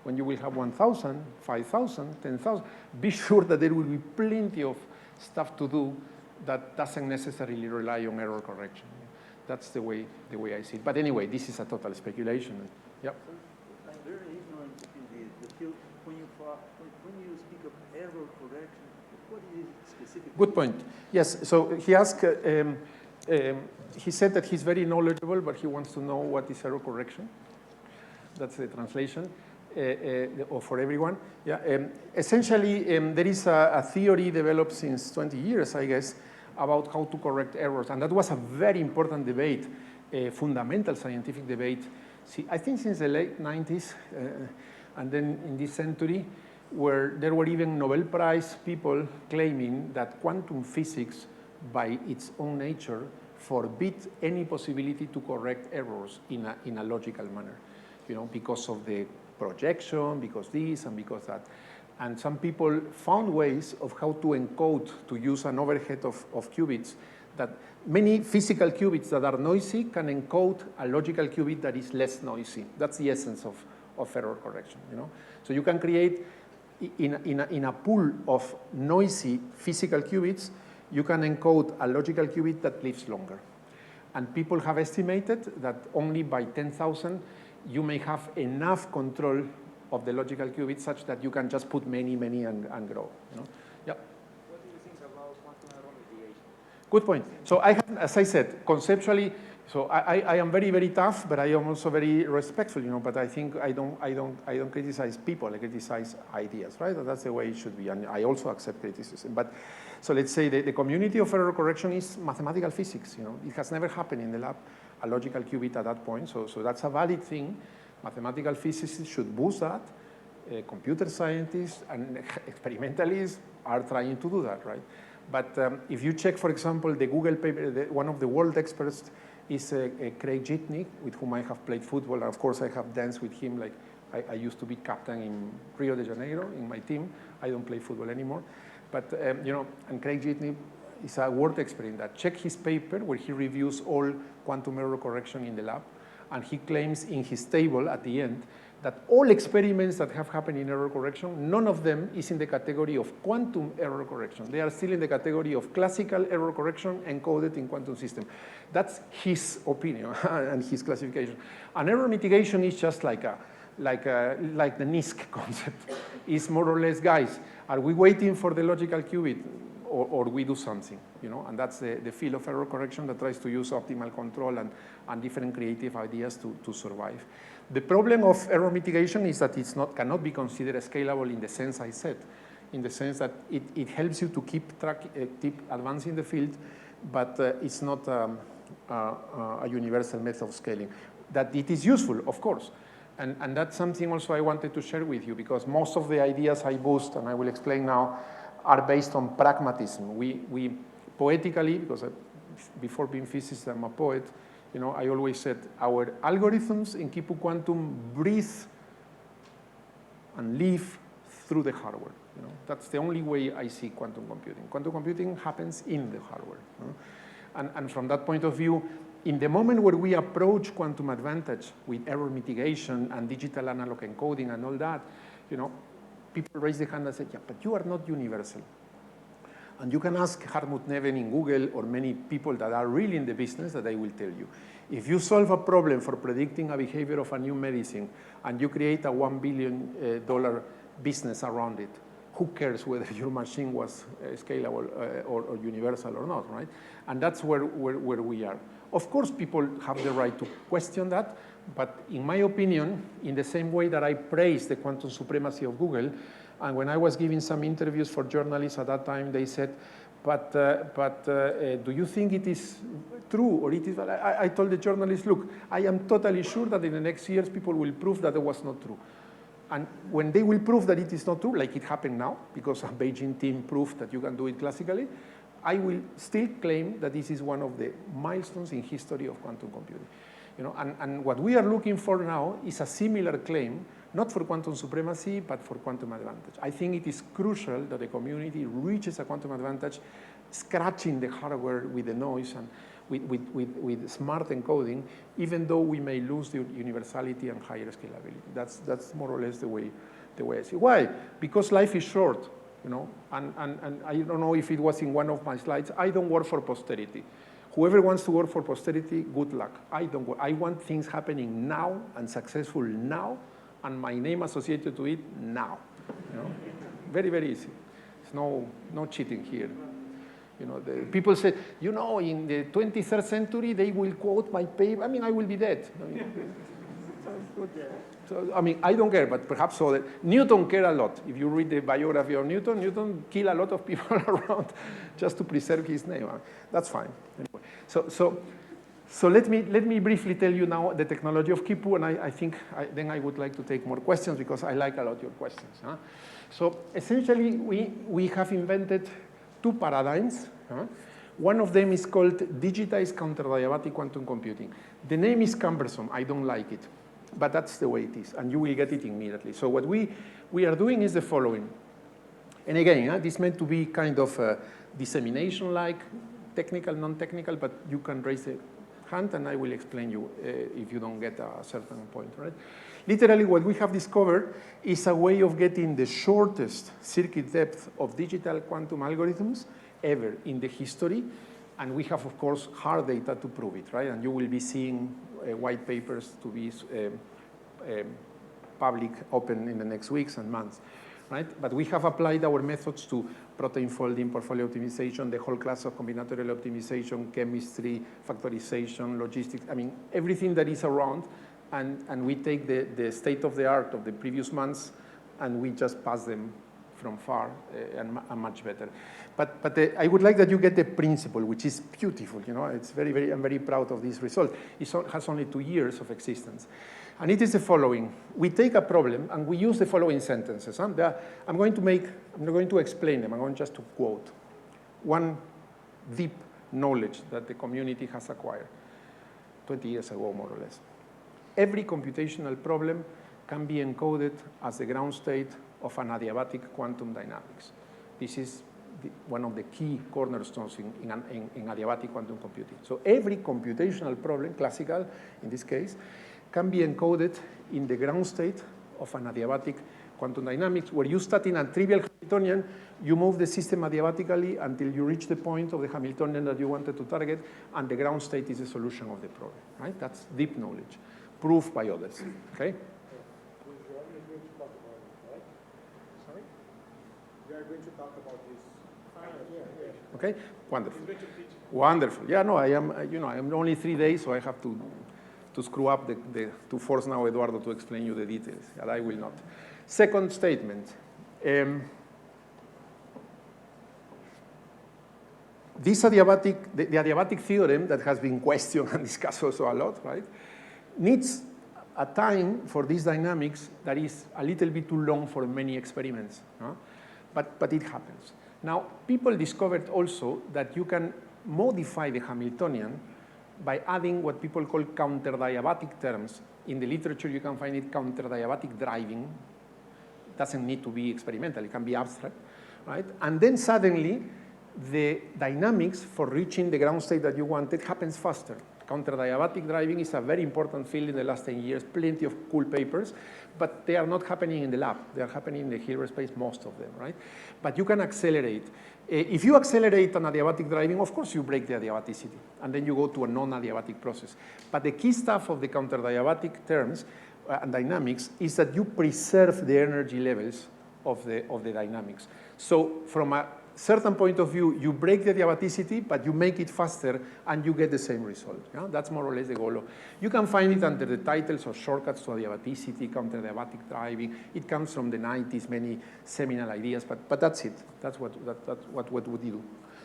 Speaker 2: when you will have 1,000, 5,000, 10,000, be sure that there will be plenty of stuff to do that doesn't necessarily rely on error correction. That's the way I see it. But anyway, this is a total speculation. Yep.
Speaker 4: So I'm very ignorant in the field. When you speak of error correction, what is it specifically?
Speaker 2: Good point. Yes. So he asked. He said that he's very knowledgeable, but he wants to know what is error correction. That's the translation. Or for everyone. Yeah. Essentially, there is a theory developed since 20 years, I guess, about how to correct errors. And that was a very important debate, a fundamental scientific debate, I think since the late 90s, and then in this century, where there were even Nobel Prize people claiming that quantum physics, by its own nature, forbids any possibility to correct errors in a logical manner, because of the projection, because this and because that. And some people found ways of how to encode, to use an overhead of qubits, that many physical qubits that are noisy can encode a logical qubit that is less noisy. That's the essence of error correction. So you can create, in a pool of noisy physical qubits, you can encode a logical qubit that lives longer. And people have estimated that only by 10,000, you may have enough control of the logical qubit such that you can just put many and grow.
Speaker 4: What
Speaker 2: Yep.
Speaker 4: do you think about quantum
Speaker 2: Good point. So I have, as I said, conceptually, so I am very, very tough, but I am also very respectful, you know, but I think I don't criticize people, I criticize ideas, right? And that's the way it should be, and I also accept criticism. But, so let's say the community of error correction is mathematical physics, you know. It has never happened in the lab, a logical qubit at that point, so that's a valid thing. Mathematical physicists should boost that. Computer scientists and experimentalists are trying to do that, right? But if you check, for example, the Google paper, one of the world experts is Craig Jitney, with whom I have played football. And of course, I have danced with him. Like I used to be captain in Rio de Janeiro in my team. I don't play football anymore. But, you know, and Craig Jitney is a world expert in that. Check his paper where he reviews all quantum error correction in the lab. And he claims in his table at the end that all experiments that have happened in error correction, none of them is in the category of quantum error correction. They are still in the category of classical error correction encoded in quantum system. That's his opinion and his classification. And error mitigation is just like the NISQ concept. It's more or less, guys, are we waiting for the logical qubit or we do something, you know? And that's the field of error correction that tries to use optimal control and different creative ideas to survive. The problem of error mitigation is that it cannot be considered scalable in the sense I said, in the sense that it helps you to keep advancing the field, but it's not a universal method of scaling. That it is useful, of course, and that's something also I wanted to share with you, because most of the ideas I boost, and I will explain now, are based on pragmatism. We poetically, because before being physicist, I'm a poet, you know, I always said our algorithms in KIPU Quantum breathe and live through the hardware. You know, that's the only way I see quantum computing. Quantum computing happens in the hardware. You know? And from that point of view, in the moment where we approach quantum advantage with error mitigation and digital analog encoding and all that, you know, people raise their hand and say, yeah, but you are not universal. And you can ask Hartmut Neven in Google or many people that are really in the business that they will tell you. If you solve a problem for predicting a behavior of a new medicine and you create a $1 billion business around it, who cares whether your machine was scalable or universal or not, right? And that's where we are. Of course, people have the right to question that, but in my opinion, in the same way that I praise the quantum supremacy of Google, and when I was giving some interviews for journalists at that time, they said, but do you think it is true or it is? I told the journalists, look, I am totally sure that in the next years people will prove that it was not true. And when they will prove that it is not true, like it happened now, because a Beijing team proved that you can do it classically, I will still claim that this is one of the milestones in history of quantum computing. You know, and what we are looking for now is a similar claim, not for quantum supremacy, but for quantum advantage. I think it is crucial that the community reaches a quantum advantage, scratching the hardware with the noise and with smart encoding, even though we may lose the universality and higher scalability. That's more or less the way I see. Why? Because life is short, you know, and I don't know if it was in one of my slides. I don't work for posterity. Whoever wants to work for posterity, good luck. I don't work. I want things happening now and successful now, and my name associated to it now. You know, very, very easy. There's no cheating here. You know, the people say, you know, in the 23rd century, they will quote my paper. I mean, I will be dead. So, I mean, I don't care, but perhaps so. Newton cared a lot. If you read the biography of Newton, Newton killed a lot of people around just to preserve his name. That's fine. Anyway, so let me briefly tell you now the technology of KIPU, and I think then I would like to take more questions because I like a lot your questions. Huh? So essentially, we have invented two paradigms. Huh? One of them is called digitized counter-diabatic quantum computing. The name is cumbersome. I don't like it. But that's the way it is, and you will get it immediately. So what we are doing is the following. And again, this meant to be kind of dissemination-like, technical, non-technical, but you can raise a hand, and I will explain you if you don't get a certain point, right? Literally, what we have discovered is a way of getting the shortest circuit depth of digital quantum algorithms ever in the history, and we have, of course, hard data to prove it, right? And you will be seeing white papers to be public, open in the next weeks and months, right? But we have applied our methods to protein folding, portfolio optimization, the whole class of combinatorial optimization, chemistry, factorization, logistics, I mean, everything that is around, and we take the state of the art of the previous months, and we just pass them from far and much better. But I would like that you get the principle, which is beautiful, you know, it's I'm very proud of this result. It has only 2 years of existence. And it is the following. We take a problem and we use the following sentences. I'm not going to explain them, I'm going just to quote one deep knowledge that the community has acquired 20 years ago, more or less. Every computational problem can be encoded as the ground state of an adiabatic quantum dynamics. This is one of the key cornerstones in adiabatic quantum computing. So every computational problem, classical in this case, can be encoded in the ground state of an adiabatic quantum dynamics, where you start in a trivial Hamiltonian, you move the system adiabatically until you reach the point of the Hamiltonian that you wanted to target, and the ground state is the solution of the problem, right? That's deep knowledge, proved by others, okay?
Speaker 1: We are going to talk about this.
Speaker 2: Okay, wonderful. Wonderful. Yeah, no, I am. You know, I am only 3 days, so I have to screw up to force now Eduardo to explain you the details, and I will not. Second statement. This adiabatic, the adiabatic theorem that has been questioned and discussed also a lot, right, needs a time for these dynamics that is a little bit too long for many experiments, no? But it happens. Now, people discovered also that you can modify the Hamiltonian by adding what people call counterdiabatic terms. In the literature, you can find it counterdiabatic driving. It doesn't need to be experimental. It can be abstract, right? And then suddenly, the dynamics for reaching the ground state that you wanted happens faster. Counterdiabatic driving is a very important field in the last 10 years, plenty of cool papers, but they are not happening in the lab. They are happening in the Hilbert space, most of them, right? But you can accelerate. If you accelerate an adiabatic driving, of course you break the adiabaticity, and then you go to a non-adiabatic process. But the key stuff of the counterdiabatic terms and dynamics is that you preserve the energy levels of the dynamics. So from a certain point of view, you break the adiabaticity, but you make it faster, and you get the same result. Yeah? That's more or less the goal. You can find it under the titles of shortcuts to adiabaticity, counterdiabatic driving. It comes from the 90s, many seminal ideas, but that's it. That's what would you do.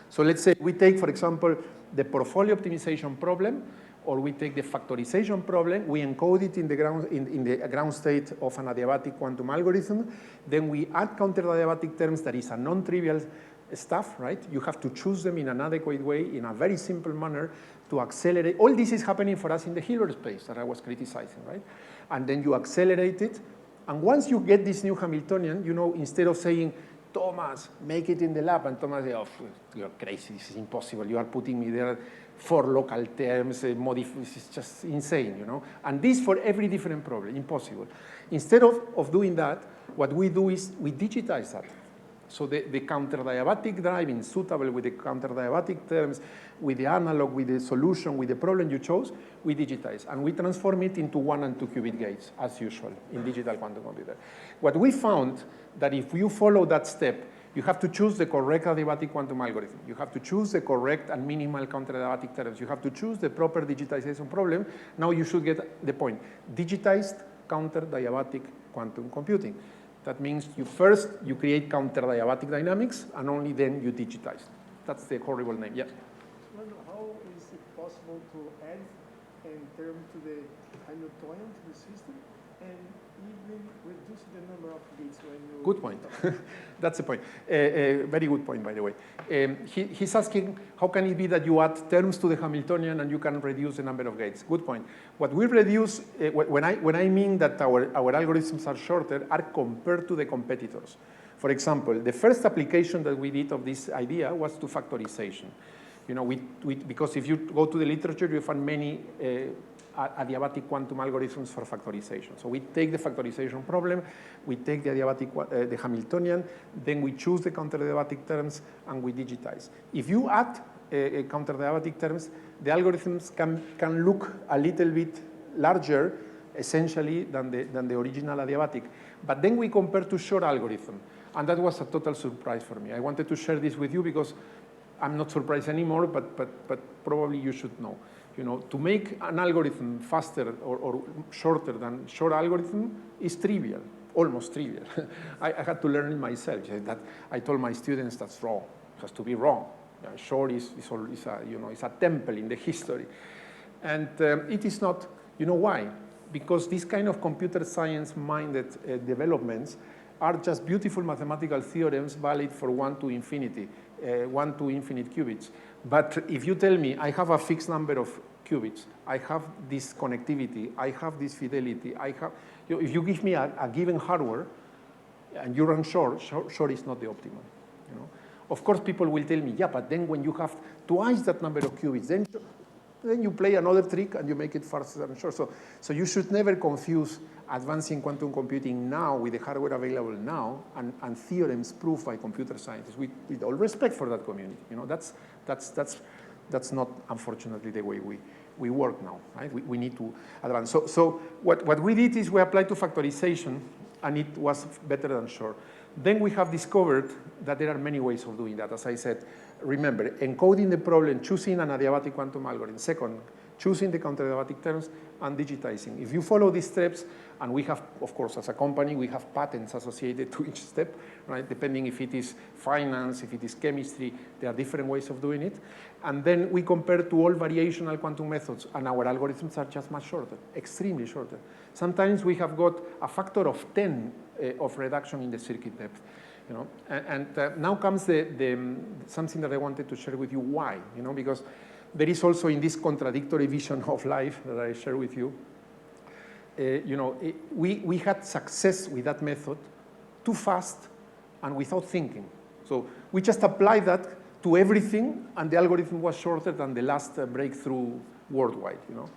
Speaker 2: So let's say we take, for example, the portfolio optimization problem, or we take the factorization problem, we encode it in the ground state of an adiabatic quantum algorithm, then we add counterdiabatic terms that is a non-trivial stuff, right? You have to choose them in an adequate way, in a very simple manner to accelerate. All this is happening for us in the Hilbert space that I was criticizing, right? And then you accelerate it. And once you get this new Hamiltonian, you know, instead of saying, Thomas, make it in the lab, and Thomas says, oh, you're crazy, this is impossible. You are putting me there for local terms, this is just insane, you know? And this for every different problem, impossible. Instead of doing that, what we do is we digitize that. So the counterdiabatic driving suitable with the counterdiabatic terms, with the analog, with the solution, with the problem you chose, we digitize. And we transform it into 1 and 2 qubit gates, as usual, in digital quantum computer. What we found that if you follow that step, you have to choose the correct adiabatic quantum algorithm. You have to choose the correct and minimal counterdiabatic terms. You have to choose the proper digitization problem. Now you should get the point. Digitized counterdiabatic quantum computing. That means you create counterdiabatic dynamics, and only then you digitize. That's the horrible name, yeah.
Speaker 5: How is it possible to add a term to the Hamiltonian to the system and even reduce the number of bits when you...
Speaker 2: Good point. That's the point. Very good point, by the way. He's asking, how can it be that you add terms to the Hamiltonian and you can reduce the number of gates? Good point. What we reduce, when I mean that our algorithms are shorter, are compared to the competitors. For example, the first application that we did of this idea was to factorization. You know, because if you go to the literature, you find many adiabatic quantum algorithms for factorization. So we take the factorization problem, we take the adiabatic, the Hamiltonian, then we choose the counterdiabatic terms, and we digitize. If you add counterdiabatic terms, the algorithms can look a little bit larger essentially than the original adiabatic. But then we compare to Shor algorithm, and that was a total surprise for me. I wanted to share this with you because I'm not surprised anymore, but probably you should know. You know, to make an algorithm faster or shorter than Shor algorithm is trivial, almost trivial. I had to learn it myself. That I told my students that's wrong. It has to be wrong. Shor is a temple in the history. And it is not. You know why? Because this kind of computer science-minded developments are just beautiful mathematical theorems valid for 1 to infinite qubits. But if you tell me I have a fixed number of qubits, I have this connectivity, I have this fidelity, if you give me a given hardware and you run Shor is not the optimum. You know? Of course, people will tell me, yeah, but then when you have twice that number of qubits, then you play another trick and you make it faster than Shor. So you should never confuse advancing quantum computing now with the hardware available now and theorems proved by computer scientists. With all respect for that community, you know, that's not, unfortunately, the way we work now, right? We need to advance. So what we did is we applied to factorization, and it was better than Shor. Then we have discovered that there are many ways of doing that. As I said, remember, encoding the problem, choosing an adiabatic quantum algorithm. Second, choosing the counter-adiabatic terms, and digitizing. If you follow these steps, and we have, of course, as a company, we have patents associated to each step, right? Depending if it is finance, if it is chemistry, there are different ways of doing it. And then we compare to all variational quantum methods, and our algorithms are just much shorter, extremely shorter. Sometimes we have got a factor of 10 of reduction in the circuit depth. You know? And now comes something that I wanted to share with you. Why? You know, because there is also in this contradictory vision of life that I share with you, you know, we had success with that method too fast and without thinking. So we just applied that to everything, and the algorithm was shorter than the last breakthrough worldwide, you know.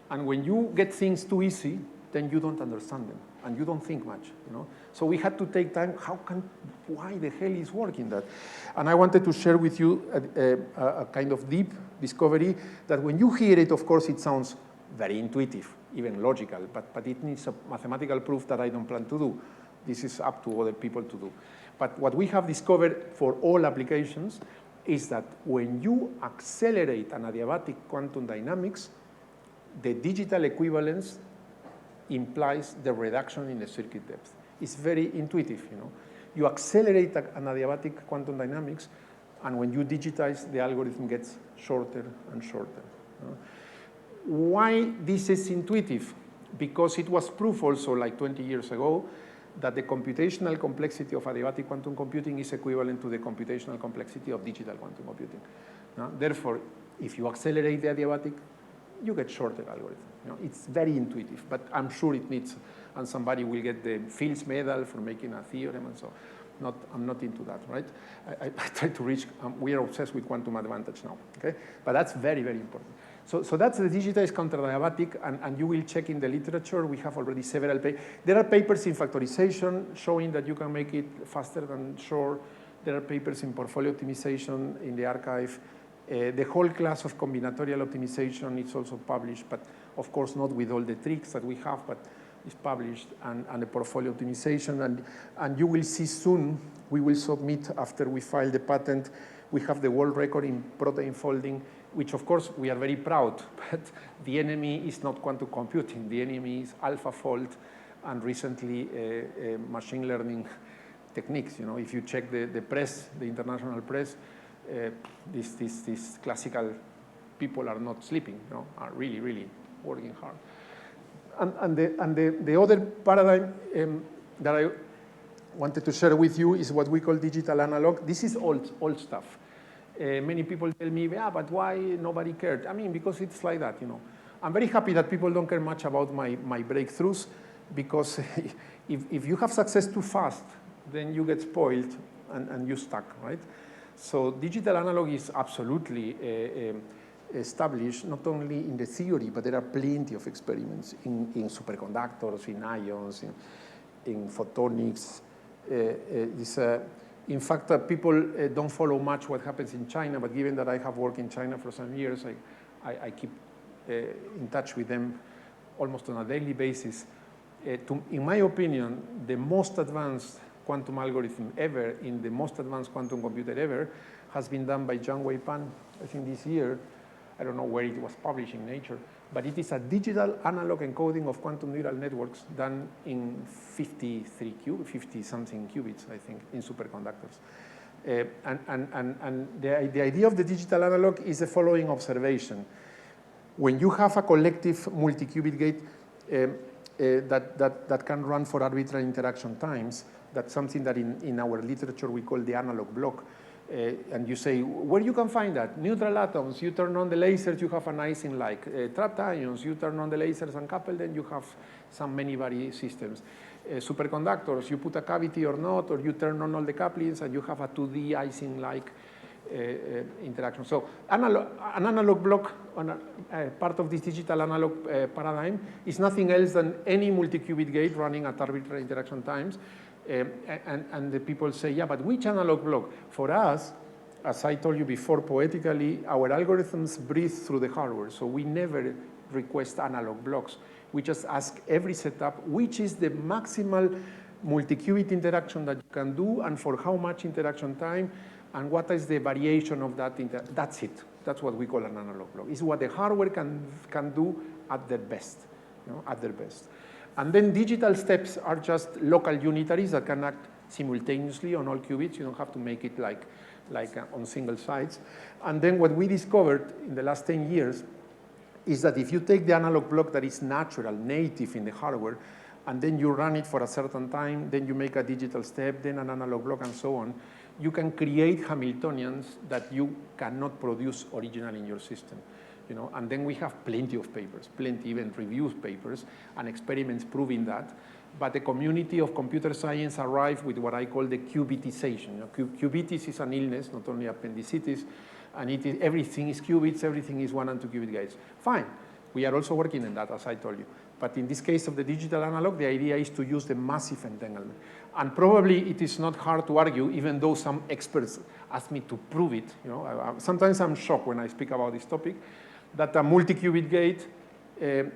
Speaker 2: And when you get things too easy, then you don't understand them, and you don't think much, you know. So we had to take time. Why the hell is working that? And I wanted to share with you a kind of deep discovery that when you hear it, of course, it sounds very intuitive, even logical, but it needs a mathematical proof that I don't plan to do. This is up to other people to do. But what we have discovered for all applications is that when you accelerate an adiabatic quantum dynamics, the digital equivalence implies the reduction in the circuit depth. It's very intuitive, you know. You accelerate an adiabatic quantum dynamics, and when you digitize, the algorithm gets shorter and shorter. You know? Why this is intuitive? Because it was proved also like 20 years ago that the computational complexity of adiabatic quantum computing is equivalent to the computational complexity of digital quantum computing. Therefore, if you accelerate the adiabatic, you get shorter algorithm. You know, it's very intuitive, but I'm sure it needs, and somebody will get the Fields Medal for making a theorem and so. I'm not into that, right? I try to reach, we are obsessed with quantum advantage now, okay? But that's very, very important. So that's the digitized counter-adiabatic, and you will check in the literature. We have already several papers. There are papers in factorization showing that you can make it faster than Shor. There are papers in portfolio optimization in the archive. The whole class of combinatorial optimization is also published, but of course not with all the tricks that we have, but it's published, and the portfolio optimization. And you will see soon, we will submit after we file the patent, we have the world record in protein folding, which of course we are very proud, but the enemy is not quantum computing. The enemy is AlphaFold and recently machine learning techniques. You know, if you check the press, the international press, these classical people are not sleeping, you know, are really, really working hard. And the other paradigm that I wanted to share with you is what we call digital analog. This is old stuff. Many people tell me, yeah, but why nobody cared? I mean, because it's like that, you know. I'm very happy that people don't care much about my breakthroughs, because if you have success too fast, then you get spoiled and you're stuck, right? So digital analog is absolutely established, not only in the theory, but there are plenty of experiments in superconductors, in ions, in photonics. In fact, people don't follow much what happens in China, but given that I have worked in China for some years, I keep in touch with them almost on a daily basis. In my opinion, the most advanced quantum algorithm ever in the most advanced quantum computer ever has been done by Jianwei Pan, I think this year. I don't know where it was published in Nature, but it is a digital analog encoding of quantum neural networks done in 50-something qubits, I think, in superconductors. And the idea of the digital analog is the following observation. When you have a collective multi-qubit gate that can run for arbitrary interaction times, that's something that in our literature we call the analog block. And you say, where you can find that? Neutral atoms, you turn on the lasers, you have an Ising-like. Trapped ions, you turn on the lasers and couple, then you have some many systems. Superconductors, you put a cavity or not, or you turn on all the couplings, and you have a 2D Ising-like interaction. So an analog block, part of this digital analog paradigm, is nothing else than any multi-qubit gate running at arbitrary interaction times. And the people say, yeah, but which analog block? For us, as I told you before, poetically, our algorithms breathe through the hardware. So we never request analog blocks. We just ask every setup, which is the maximal multi-qubit interaction that you can do, and for how much interaction time, and what is the variation of that. That's it. That's what we call an analog block. It's what the hardware can do at their best, at their best. And then digital steps are just local unitaries that can act simultaneously on all qubits. You don't have to make it like on single sites. And then what we discovered in the last 10 years is that if you take the analog block that is natural, native in the hardware, and then you run it for a certain time, then you make a digital step, then an analog block, and so on, you can create Hamiltonians that you cannot produce originally in your system. And then we have plenty of papers, plenty, even reviewed papers, and experiments proving that. But the community of computer science arrived with what I call the qubitization. Cubitis is an illness, not only appendicitis, and everything is qubits, everything is 1 and 2 qubit gates. Fine, we are also working on that, as I told you. But in this case of the digital analog, the idea is to use the massive entanglement. And probably it is not hard to argue, even though some experts ask me to prove it. Sometimes I'm shocked when I speak about this topic, that a multi-qubit gate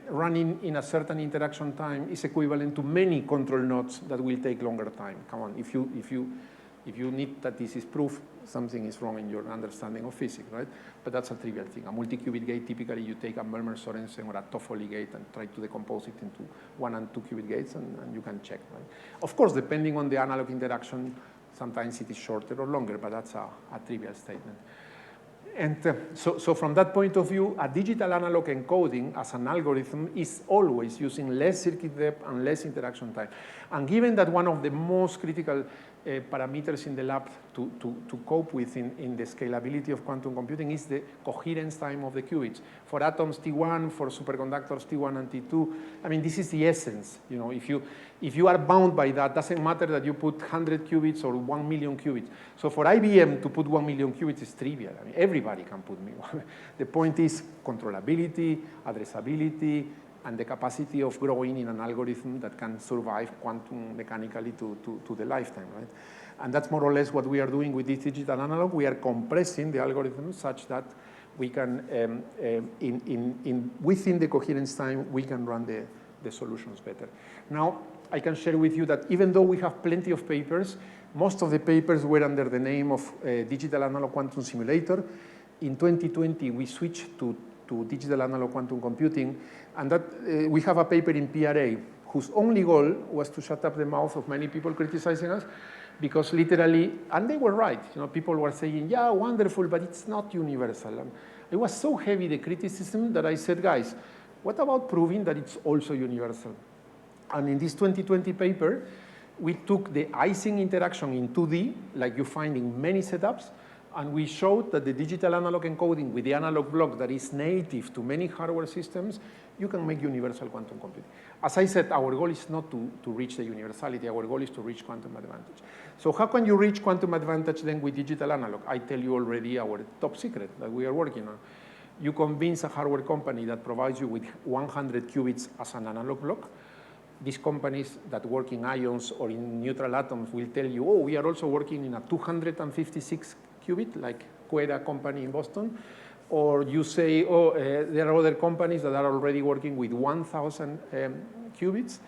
Speaker 2: running in a certain interaction time is equivalent to many control nodes that will take longer time. Come on, if you need that this is proof, something is wrong in your understanding of physics, right? But that's a trivial thing. A multi-qubit gate, typically you take a Mermer-Sorensen or a Toffoli gate and try to decompose it into 1 and 2 qubit gates, and you can check, right? Of course, depending on the analog interaction, sometimes it is shorter or longer, but that's a trivial statement. And so from that point of view, a digital analog encoding as an algorithm is always using less circuit depth and less interaction time. And given that one of the most critical parameters in the lab to cope with in the scalability of quantum computing is the coherence time of the qubits. For atoms, T1, for superconductors, T1 and T2. I mean, this is the essence. If you are bound by that, doesn't matter that you put 100 qubits or 1 million qubits. So for IBM to put 1 million qubits is trivial. I mean, everybody can put me. The point is controllability, addressability, and the capacity of growing in an algorithm that can survive quantum mechanically to the lifetime, right? And that's more or less what we are doing with this digital analog. We are compressing the algorithm such that we can, within the coherence time, we can run the solutions better. Now, I can share with you that even though we have plenty of papers, most of the papers were under the name of Digital Analog Quantum Simulator. In 2020, we switched to digital analog quantum computing, and that we have a paper in PRA whose only goal was to shut up the mouth of many people criticizing us, because literally, and they were right, people were saying, yeah, wonderful, but it's not universal. And it was so heavy, the criticism, that I said, guys, what about proving that it's also universal? And in this 2020 paper, we took the Ising interaction in 2D, like you find in many setups, and we showed that the digital analog encoding with the analog block that is native to many hardware systems, you can make universal quantum computing. As I said, our goal is not to reach the universality. Our goal is to reach quantum advantage. So how can you reach quantum advantage then with digital analog? I tell you already our top secret that we are working on. You convince a hardware company that provides you with 100 qubits as an analog block. These companies that work in ions or in neutral atoms will tell you, oh, we are also working in a 256 qubit, like Quera company in Boston, Or you say, oh, there are other companies that are already working with 1,000 qubits,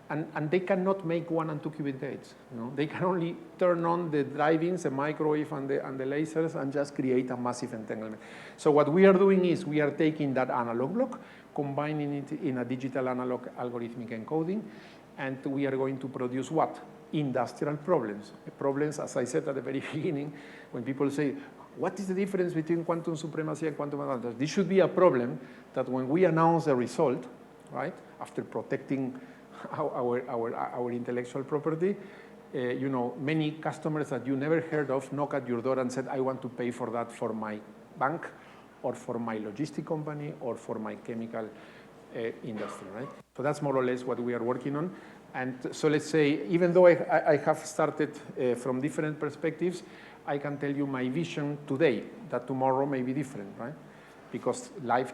Speaker 2: and they cannot make 1 and 2 qubit gates. You know? They can only turn on the drive-ins, the microwave, and the lasers, and just create a massive entanglement. So what we are doing is we are taking that analog block, combining it in a digital analog algorithmic encoding, and we are going to produce what? Industrial problems. Problems, as I said at the very beginning, when people say, what is the difference between quantum supremacy and quantum advantage? This should be a problem that when we announce the result, right, after protecting our intellectual property, you know, many customers that you never heard of knock at your door and said, I want to pay for that for my bank, or for my logistic company, or for my chemical industry, right? So that's more or less what we are working on. And so let's say, even though I have started from different perspectives, I can tell you my vision today, that tomorrow may be different, right? Because life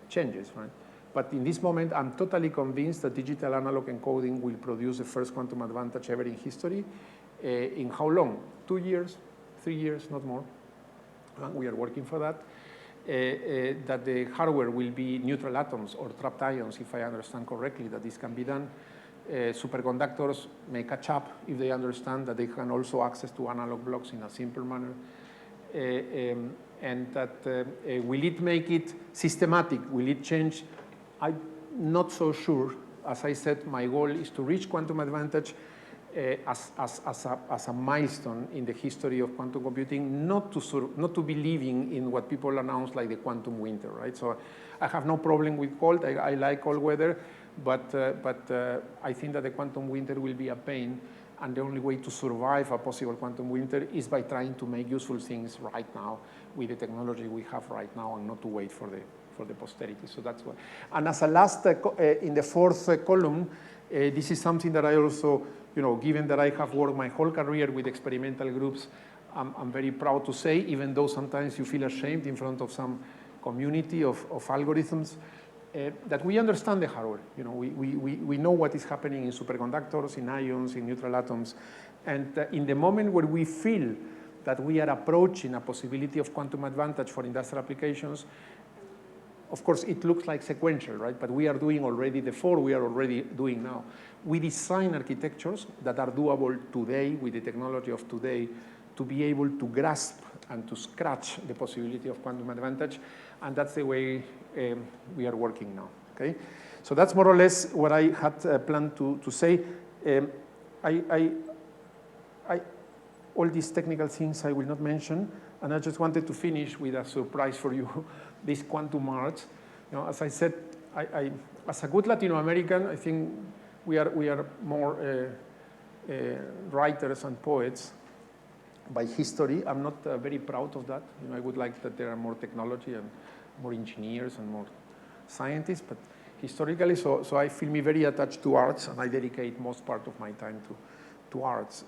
Speaker 2: changes, right? But in this moment, I'm totally convinced that digital analog encoding will produce the first quantum advantage ever in history. In how long? 2 years, 3 years, not more. We are working for that. That the hardware will be neutral atoms or trapped ions, if I understand correctly, that this can be done. Superconductors may catch up if they understand that they can also access to analog blocks in a simple manner. And that will it make it systematic? Will it change? I'm not so sure. As I said, my goal is to reach quantum advantage as a milestone in the history of quantum computing, not to be living in what people announce like the quantum winter, right? So I have no problem with cold. I like cold weather, but I think that the quantum winter will be a pain, and the only way to survive a possible quantum winter is by trying to make useful things right now with the technology we have right now, and not to wait for the posterity. So that's why. And as a last, in the fourth column, this is something that I also, you know, given that I have worked my whole career with experimental groups, I'm very proud to say, even though sometimes you feel ashamed in front of some community of algorithms, that we understand the hardware. You know, we know what is happening in superconductors, in ions, in neutral atoms. And in the moment where we feel that we are approaching a possibility of quantum advantage for industrial applications, of course, it looks like sequential, right? But we are doing already the 4 we are already doing now. We design architectures that are doable today with the technology of today to be able to grasp and to scratch the possibility of quantum advantage. And that's the way we are working now, okay? So that's more or less what I had planned to say. All these technical things I will not mention, and I just wanted to finish with a surprise for you, this quantum arts. You know, as I said, as a good Latino American, I think we are more writers and poets by history. I'm not very proud of that. You know, I would like that there are more technology and more engineers and more scientists, but historically, so I feel me very attached to arts, and I dedicate most part of my time to arts.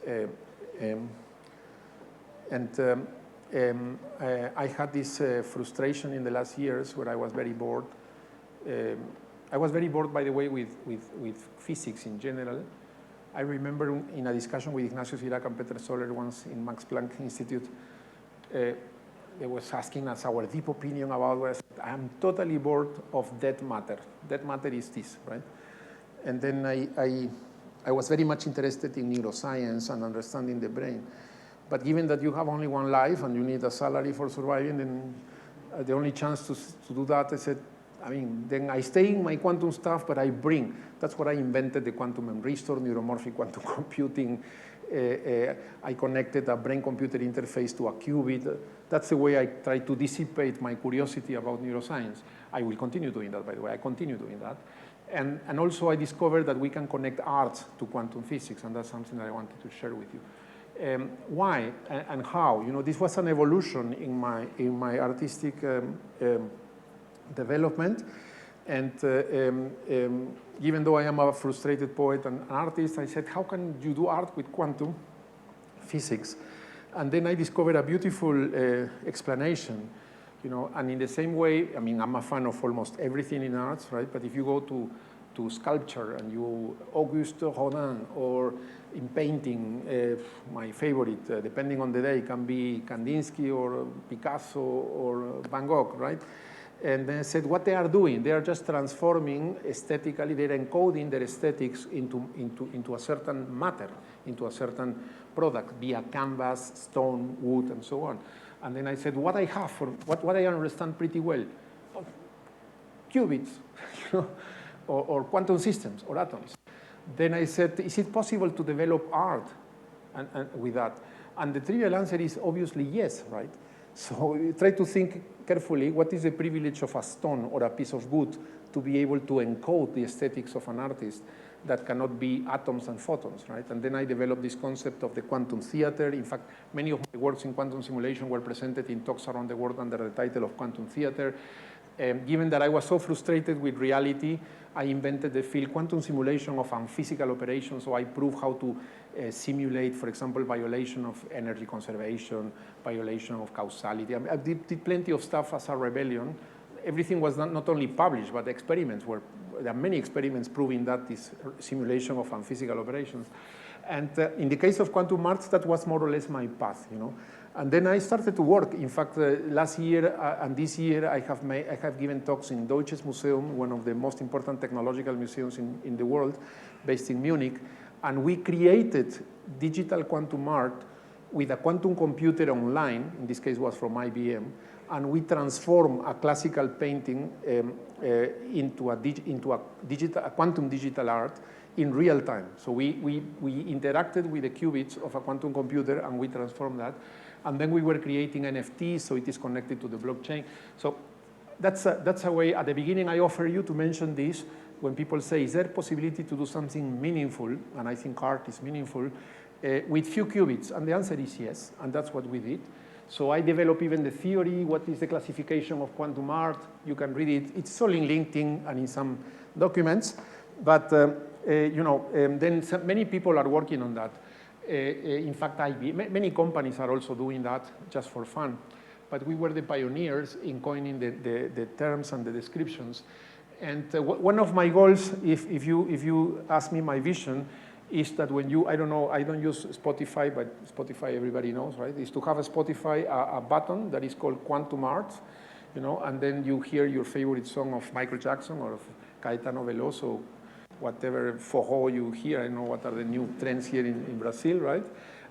Speaker 2: I had this frustration in the last years where I was very bored. I was very bored, by the way, with physics in general. I remember in a discussion with Ignacio Cirac and Peter Soller once in Max Planck Institute, they was asking us our deep opinion about what I am totally bored of dead matter. Dead matter is this, right? And then I was very much interested in neuroscience and understanding the brain. But given that you have only one life and you need a salary for surviving, then the only chance to do that, I said, I mean, then I stay in my quantum stuff, but I bring. That's what I invented, the quantum memory store, neuromorphic quantum computing. I connected a brain-computer interface to a qubit. That's the way I try to dissipate my curiosity about neuroscience. I will continue doing that, by the way. I continue doing that. And also I discovered that we can connect art to quantum physics, and that's something that I wanted to share with you. Why and how? You know, this was an evolution in my artistic development, and even though I am a frustrated poet and an artist, I said, how can you do art with quantum physics? And then I discovered a beautiful explanation, you know, and in the same way, I mean, I'm a fan of almost everything in arts, right? But if you go to to sculpture, and you Auguste Rodin, or in painting, my favorite, depending on the day, can be Kandinsky or Picasso or Van Gogh, right? And then I said, what they are doing, they are just transforming aesthetically, they're encoding their aesthetics into a certain matter, into a certain product, be it canvas, stone, wood, and so on. And then I said, what I have, what I understand pretty well, qubits, or quantum systems, or atoms. Then I said, is it possible to develop art with that? And the trivial answer is obviously yes, right? So you try to think carefully, what is the privilege of a stone or a piece of wood to be able to encode the aesthetics of an artist that cannot be atoms and photons, right? And then I developed this concept of the quantum theater. In fact, many of my works in quantum simulation were presented in talks around the world under the title of quantum theater. Given that I was so frustrated with reality, I invented the field quantum simulation of unphysical operations. So I proved how to simulate, for example, violation of energy conservation, violation of causality. I did plenty of stuff as a rebellion. Everything was not only published, but the experiments were, there are many experiments proving that this simulation of unphysical operations. And in the case of quantum arts, that was more or less my path, you know. And then I started to work. In fact, last year and this year, I have given talks in Deutsches Museum, one of the most important technological museums in the world, based in Munich. And we created digital quantum art with a quantum computer online, in this case was from IBM, and we transformed a classical painting into a quantum digital art in real time. So we interacted with the qubits of a quantum computer, and we transformed that. And then we were creating NFTs, so it is connected to the blockchain. So that's a way. At the beginning, I offer you to mention this when people say, is there a possibility to do something meaningful? And I think art is meaningful with few qubits. And the answer is yes, and that's what we did. So I developed even the theory, what is the classification of quantum art. You can read it. It's all in LinkedIn and in some documents. But you know, then many people are working on that. In fact, many companies are also doing that just for fun. But we were the pioneers in coining the terms and the descriptions. And one of my goals, if you ask me my vision, is that when you, I don't know, I don't use Spotify, but Spotify everybody knows, right? Is to have a Spotify, a button that is called Quantum Art, you know, and then you hear your favorite song of Michael Jackson or of Caetano Veloso, whatever forró you hear. I don't know what are the new trends here in Brazil, right?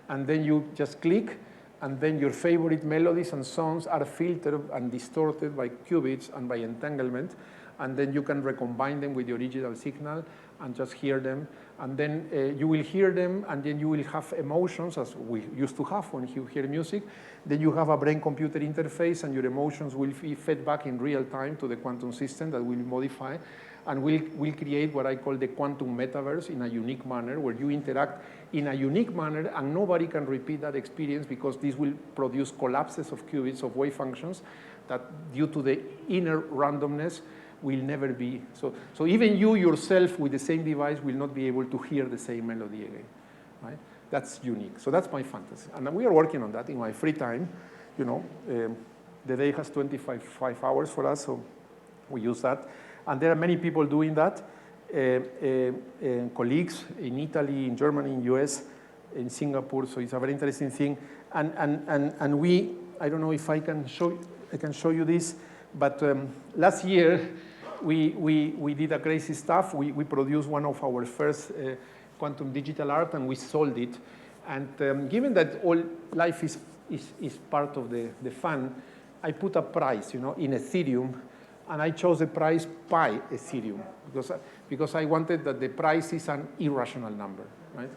Speaker 2: And then you just click, and then your favorite melodies and songs are filtered and distorted by qubits and by entanglement, and then you can recombine them with the original signal and just hear them. And then you will hear them, and then you will have emotions, as we used to have when you hear music. Then you have a brain-computer interface, and your emotions will be fed back in real time to the quantum system that will modify, and will create what I call the quantum metaverse in a unique manner, where you interact in a unique manner, and nobody can repeat that experience, because this will produce collapses of qubits of wave functions that, due to the inner randomness, will never be. So even you yourself with the same device will not be able to hear the same melody again, right? That's unique. So that's my fantasy. And we are working on that in my free time. You know, the day has 25 hours for us, so we use that. And there are many people doing that, colleagues in Italy, in Germany, in US, in Singapore. So it's a very interesting thing. And we, I don't know if I can show you this, but last year we did a crazy stuff. We produced one of our first quantum digital art, and we sold it. And given that all life is part of the fun, I put a price, you know, in Ethereum. And I chose the price pi Ethereum because I wanted that the price is an irrational number, right?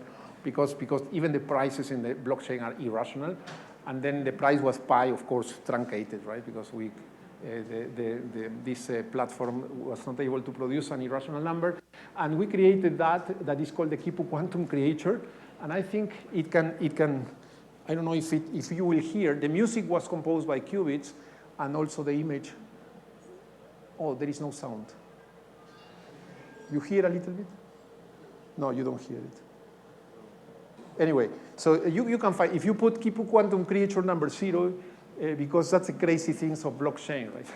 Speaker 2: Because even the prices in the blockchain are irrational, and then the price was pi, of course, truncated, right? Because this platform was not able to produce an irrational number, and we created that is called the KIPU quantum creator, and I think it can. I don't know if you will hear, the music was composed by qubits, and also the image. Oh, there is no sound. You hear a little bit? No, you don't hear it. Anyway, so you can find, if you put KIPU quantum creator number 0, because that's the crazy things of blockchain, right?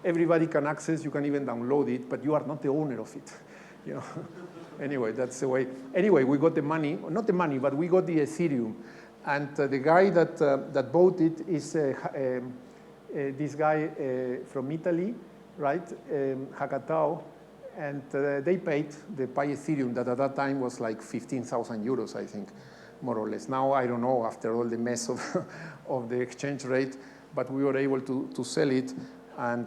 Speaker 2: Everybody can access, you can even download it, but you are not the owner of it. you know. Anyway, that's the way. Anyway, we got the money, not the money, but we got the Ethereum. And the guy that bought it is this guy from Italy, right, Hakatao. And they paid the Pi Ethereum that at that time was like 15,000 euros, I think, more or less. Now, I don't know, after all the mess of, of the exchange rate, but we were able to sell it. And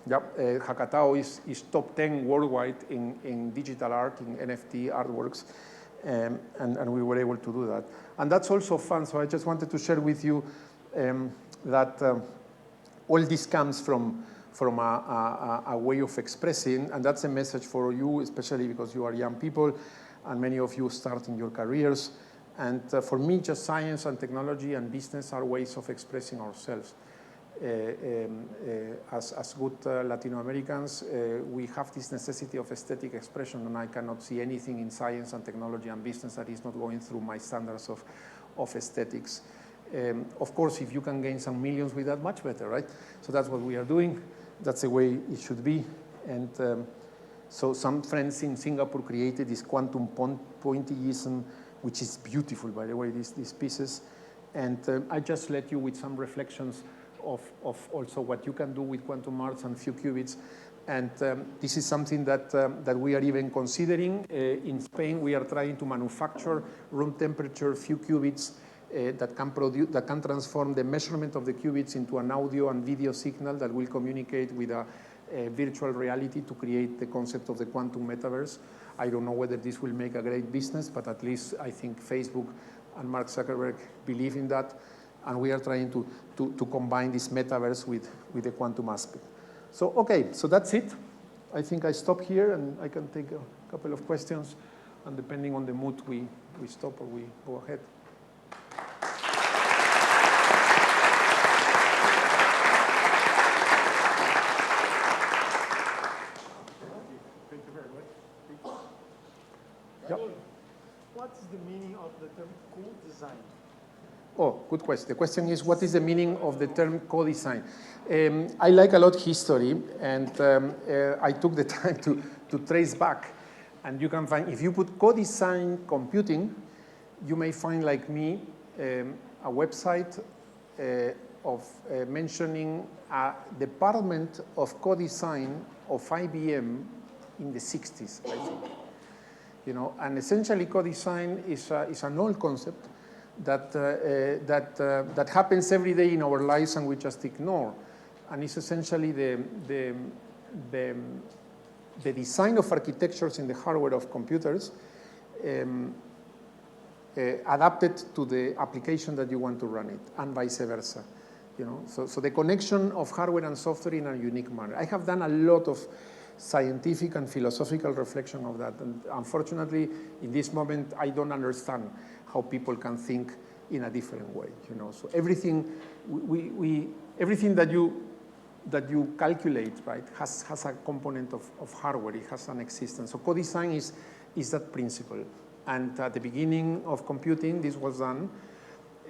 Speaker 2: Hakatao is top 10 worldwide in digital art, in NFT artworks. And we were able to do that. And that's also fun. So I just wanted to share with you that all this comes from a way of expressing, and that's a message for you, especially because you are young people, and many of you starting your careers. And for me, just science and technology and business are ways of expressing ourselves. As good Latino Americans, we have this necessity of aesthetic expression, and I cannot see anything in science and technology and business that is not going through my standards of aesthetics. Of course, if you can gain some millions with that, much better, right? So that's what we are doing. That's the way it should be. And so some friends in Singapore created this quantum pointillism, which is beautiful, by the way, these pieces. And I just let you with some reflections of also what you can do with quantum arts and few qubits. And this is something that we are even considering. In Spain, we are trying to manufacture room temperature few qubits that can transform the measurement of the qubits into an audio and video signal that will communicate with a virtual reality to create the concept of the quantum metaverse. I don't know whether this will make a great business, but at least I think Facebook and Mark Zuckerberg believe in that. And we are trying to combine this metaverse with the quantum aspect. So, okay, so that's it. I think I stop here, and I can take a couple of questions. And depending on the mood, we stop or we go ahead.
Speaker 1: Thank you very much.
Speaker 2: Yep.
Speaker 5: What is the meaning of the term co-design?
Speaker 2: Oh, good question. The question is, what is the meaning of the term co-design? I like a lot history, and I took the time to trace back. And you can find, if you put co-design computing, you may find, like me, a website of mentioning a department of co-design of IBM in the 60s, I think. You know, and essentially co-design is an old concept that happens every day in our lives and we just ignore. And it's essentially the design of architectures in the hardware of computers adapted to the application that you want to run it, and vice versa. You know, so the connection of hardware and software in a unique manner. I have done a lot of scientific and philosophical reflection of that, and unfortunately, in this moment, I don't understand how people can think in a different way. You know, so everything everything that you calculate, right, has a component of hardware. It has an existence. So co-design is that principle. And at the beginning of computing, this was done.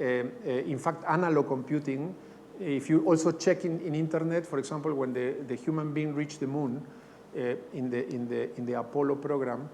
Speaker 2: In fact, analog computing. If you also check in internet, for example, when the human being reached the moon in the Apollo program,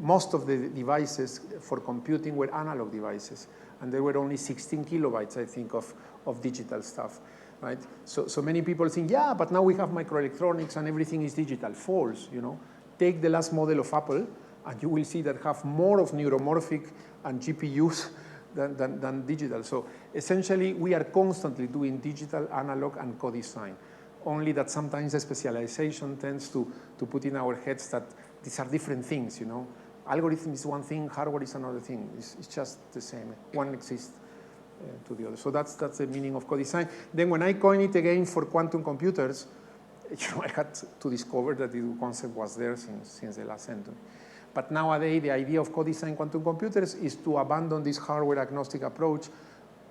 Speaker 2: most of the devices for computing were analog devices, and there were only 16 kilobytes, I think, of digital stuff, right? So many people think, yeah, but now we have microelectronics and everything is digital. False, you know. Take the last model of Apple, and you will see that have more of neuromorphic and GPUs than digital. So essentially, we are constantly doing digital, analog, and co-design. Only that sometimes the specialization tends to put in our heads that these are different things, you know. Algorithm is one thing, hardware is another thing. It's just the same. One exists to the other. So that's the meaning of co-design. Then when I coined it again for quantum computers, you know, I had to discover that the concept was there since the last century. But nowadays, the idea of co-design quantum computers is to abandon this hardware agnostic approach.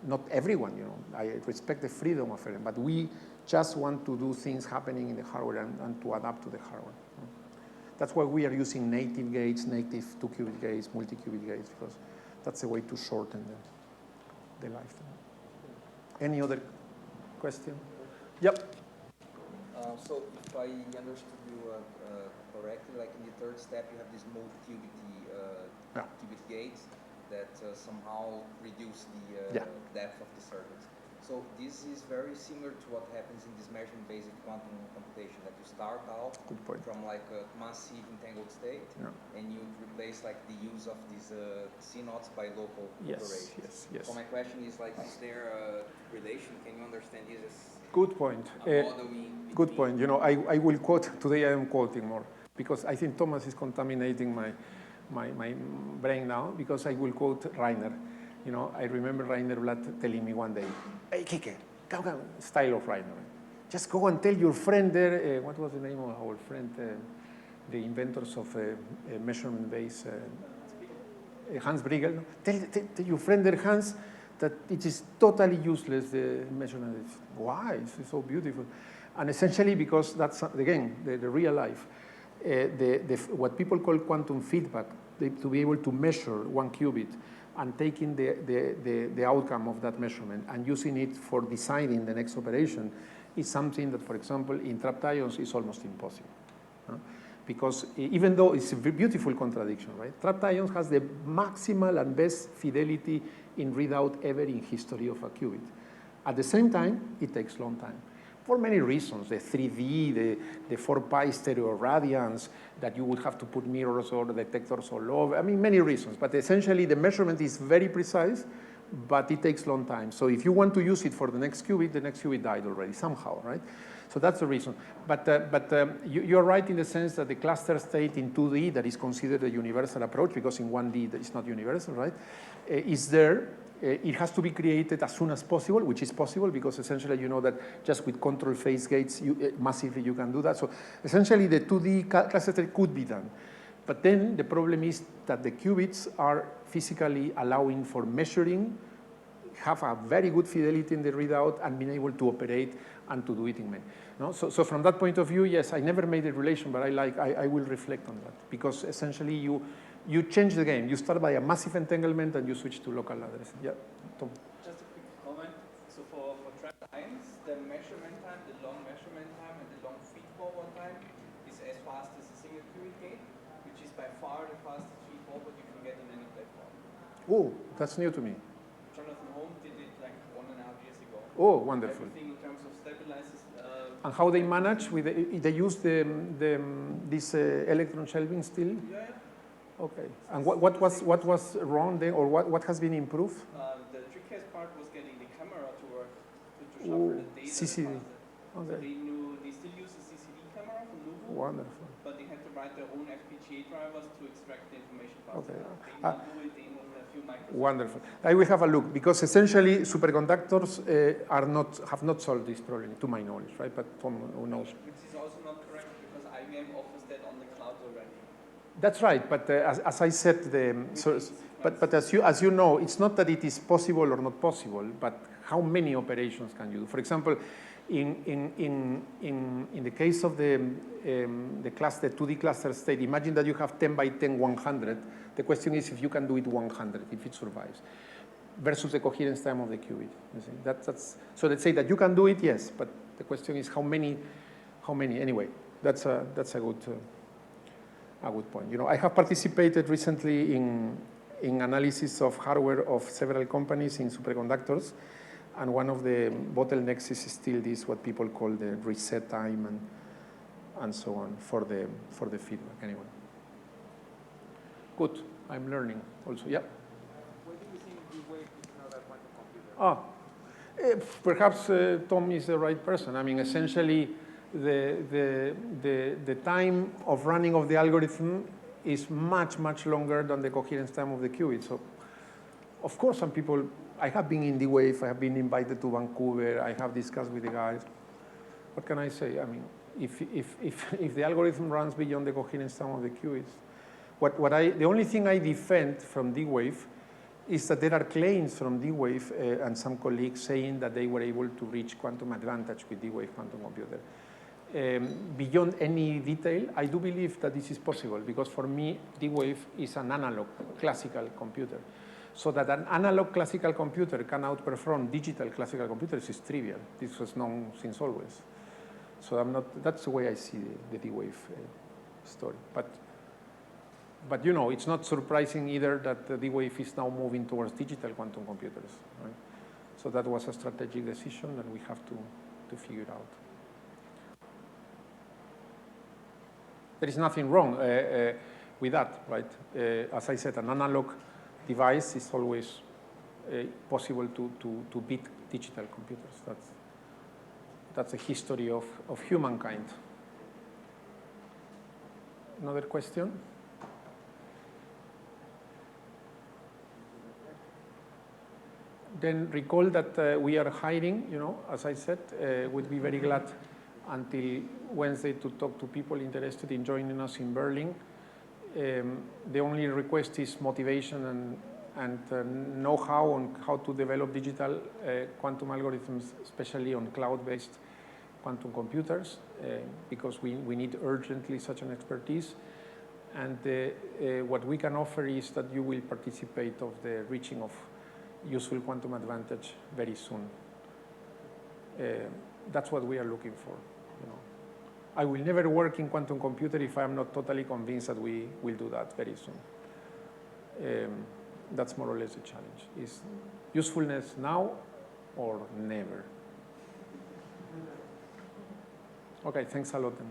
Speaker 2: Not everyone, you know. I respect the freedom of everyone, but we just want to do things happening in the hardware and to adapt to the hardware. That's why we are using native gates, native 2-qubit gates, multi-qubit gates, because that's a way to shorten the lifetime. Any other question? Yep.
Speaker 6: So if I understood you correctly, like in the third step you have these qubit gates that somehow reduce the depth of the circuits. So this is very similar to what happens in this measurement-based quantum computation, that you start out from like a massive entangled state, and you replace like the use of these C-naughts by local operation.
Speaker 2: Yes.
Speaker 6: So my question is like, is there a relation? Can you understand this as
Speaker 2: good point? Good point. You know, I will quote, today I am quoting more, because I think Thomas is contaminating my brain now, because I will quote Rainer. You know, I remember Rainer Blatt telling me one day, "Hey, Kike, come, style of Rainer. Just go and tell your friend there, what was the name of our friend, the inventors of measurement-based, Hans Briegel. Tell your friend there, Hans, that it is totally useless, the measurement. Why? It's so beautiful." And essentially because that's, again, the real life. What people call quantum feedback, to be able to measure one qubit and taking the outcome of that measurement and using it for deciding the next operation is something that, for example, in trapped ions is almost impossible. Because even though it's a beautiful contradiction, right? Trapped ions has the maximal and best fidelity in readout ever in history of a qubit. At the same time, it takes a long time. For many reasons, the 3D, the 4-pi stereo radiance, that you would have to put mirrors or detectors all over. I mean, many reasons. But essentially, the measurement is very precise, but it takes a long time. So if you want to use it for the next qubit died already somehow, right? So that's the reason. But you're right in the sense that the cluster state in 2D, that is considered a universal approach, because in 1D it's not universal, right, is there. It has to be created as soon as possible, which is possible because essentially you know that just with control phase gates, massively you can do that. So essentially the 2D cluster state could be done. But then the problem is that the qubits are physically allowing for measuring, have a very good fidelity in the readout, and being able to operate and to do it in many. No? So from that point of view, yes, I never made a relation, but I will reflect on that, because essentially you change the game. You start by a massive entanglement and you switch to local address. Yeah, Tom.
Speaker 7: Just a quick comment. So for trapped ions, the measurement time, the long measurement time and the long feed-forward time is as fast as a single qubit gate, which is by far the fastest feed-forward you can get on any platform.
Speaker 2: Oh, that's new to me.
Speaker 7: Jonathan Holm did it like 1.5 years ago.
Speaker 2: Oh, wonderful.
Speaker 7: Everything in terms of stabilizers.
Speaker 2: And how they manage with they use this electron shelving still?
Speaker 7: Yeah.
Speaker 2: Okay. And what was wrong there, or what has been improved?
Speaker 7: The trickiest part was getting the camera to work, to shuffle the data.
Speaker 2: CCD. Okay.
Speaker 7: So they still use a CCD camera from Nuvo.
Speaker 2: Wonderful.
Speaker 7: But they had to write their own FPGA drivers to extract the information faster.
Speaker 2: Okay.
Speaker 7: They now do it in a few microseconds.
Speaker 2: Wonderful. I will have a look, because essentially superconductors have not solved this problem, to my knowledge, right? But Tom, who knows?
Speaker 7: Which is also not correct, because IBM offers that on the cloud already.
Speaker 2: That's right, but as I said, but as you know, it's not that it is possible or not possible, but how many operations can you do? For example, in the case of the 2D cluster state, imagine that you have 10 by 10, 100. The question is if you can do it 100, if it survives, versus the coherence time of the qubit. You see? So let's say that you can do it, yes, but the question is how many. Anyway, that's a good point. You know, I have participated recently in analysis of hardware of several companies in superconductors, and one of the bottlenecks is still this, what people call the reset time and so on for the feedback. Anyway, good. I'm learning also. Yeah.
Speaker 8: Where do you think D-Wave is now that quantum computer?
Speaker 2: Perhaps Tom is the right person. I mean, essentially, the time of running of the algorithm is much, much longer than the coherence time of the qubit. So, of course, some people, I have been in D-Wave, I have been invited to Vancouver, I have discussed with the guys. What can I say? I mean, if the algorithm runs beyond the coherence time of the qubits, the only thing I defend from D-Wave is that there are claims from D-Wave and some colleagues saying that they were able to reach quantum advantage with D-Wave quantum computer. Beyond any detail, I do believe that this is possible, because for me, D-Wave is an analog classical computer. So that an analog classical computer can outperform digital classical computers is trivial. This was known since always. So that's the way I see the D-Wave story. But But you know, it's not surprising either that the D-Wave is now moving towards digital quantum computers, right? So that was a strategic decision that we have to figure out. There is nothing wrong with that, right? As I said, an analog device is always possible to beat digital computers. That's a history of humankind. Another question? Then recall that we are hiring, you know, as I said, we'd be very glad until Wednesday to talk to people interested in joining us in Berlin. The only request is motivation and know-how on how to develop digital quantum algorithms, especially on cloud-based quantum computers, because we need urgently such an expertise. And what we can offer is that you will participate of the reaching of useful quantum advantage very soon. That's what we are looking for. You know, I will never work in quantum computer if I'm not totally convinced that we will do that very soon. That's more or less the challenge. Is usefulness now or never? Okay, thanks a lot then.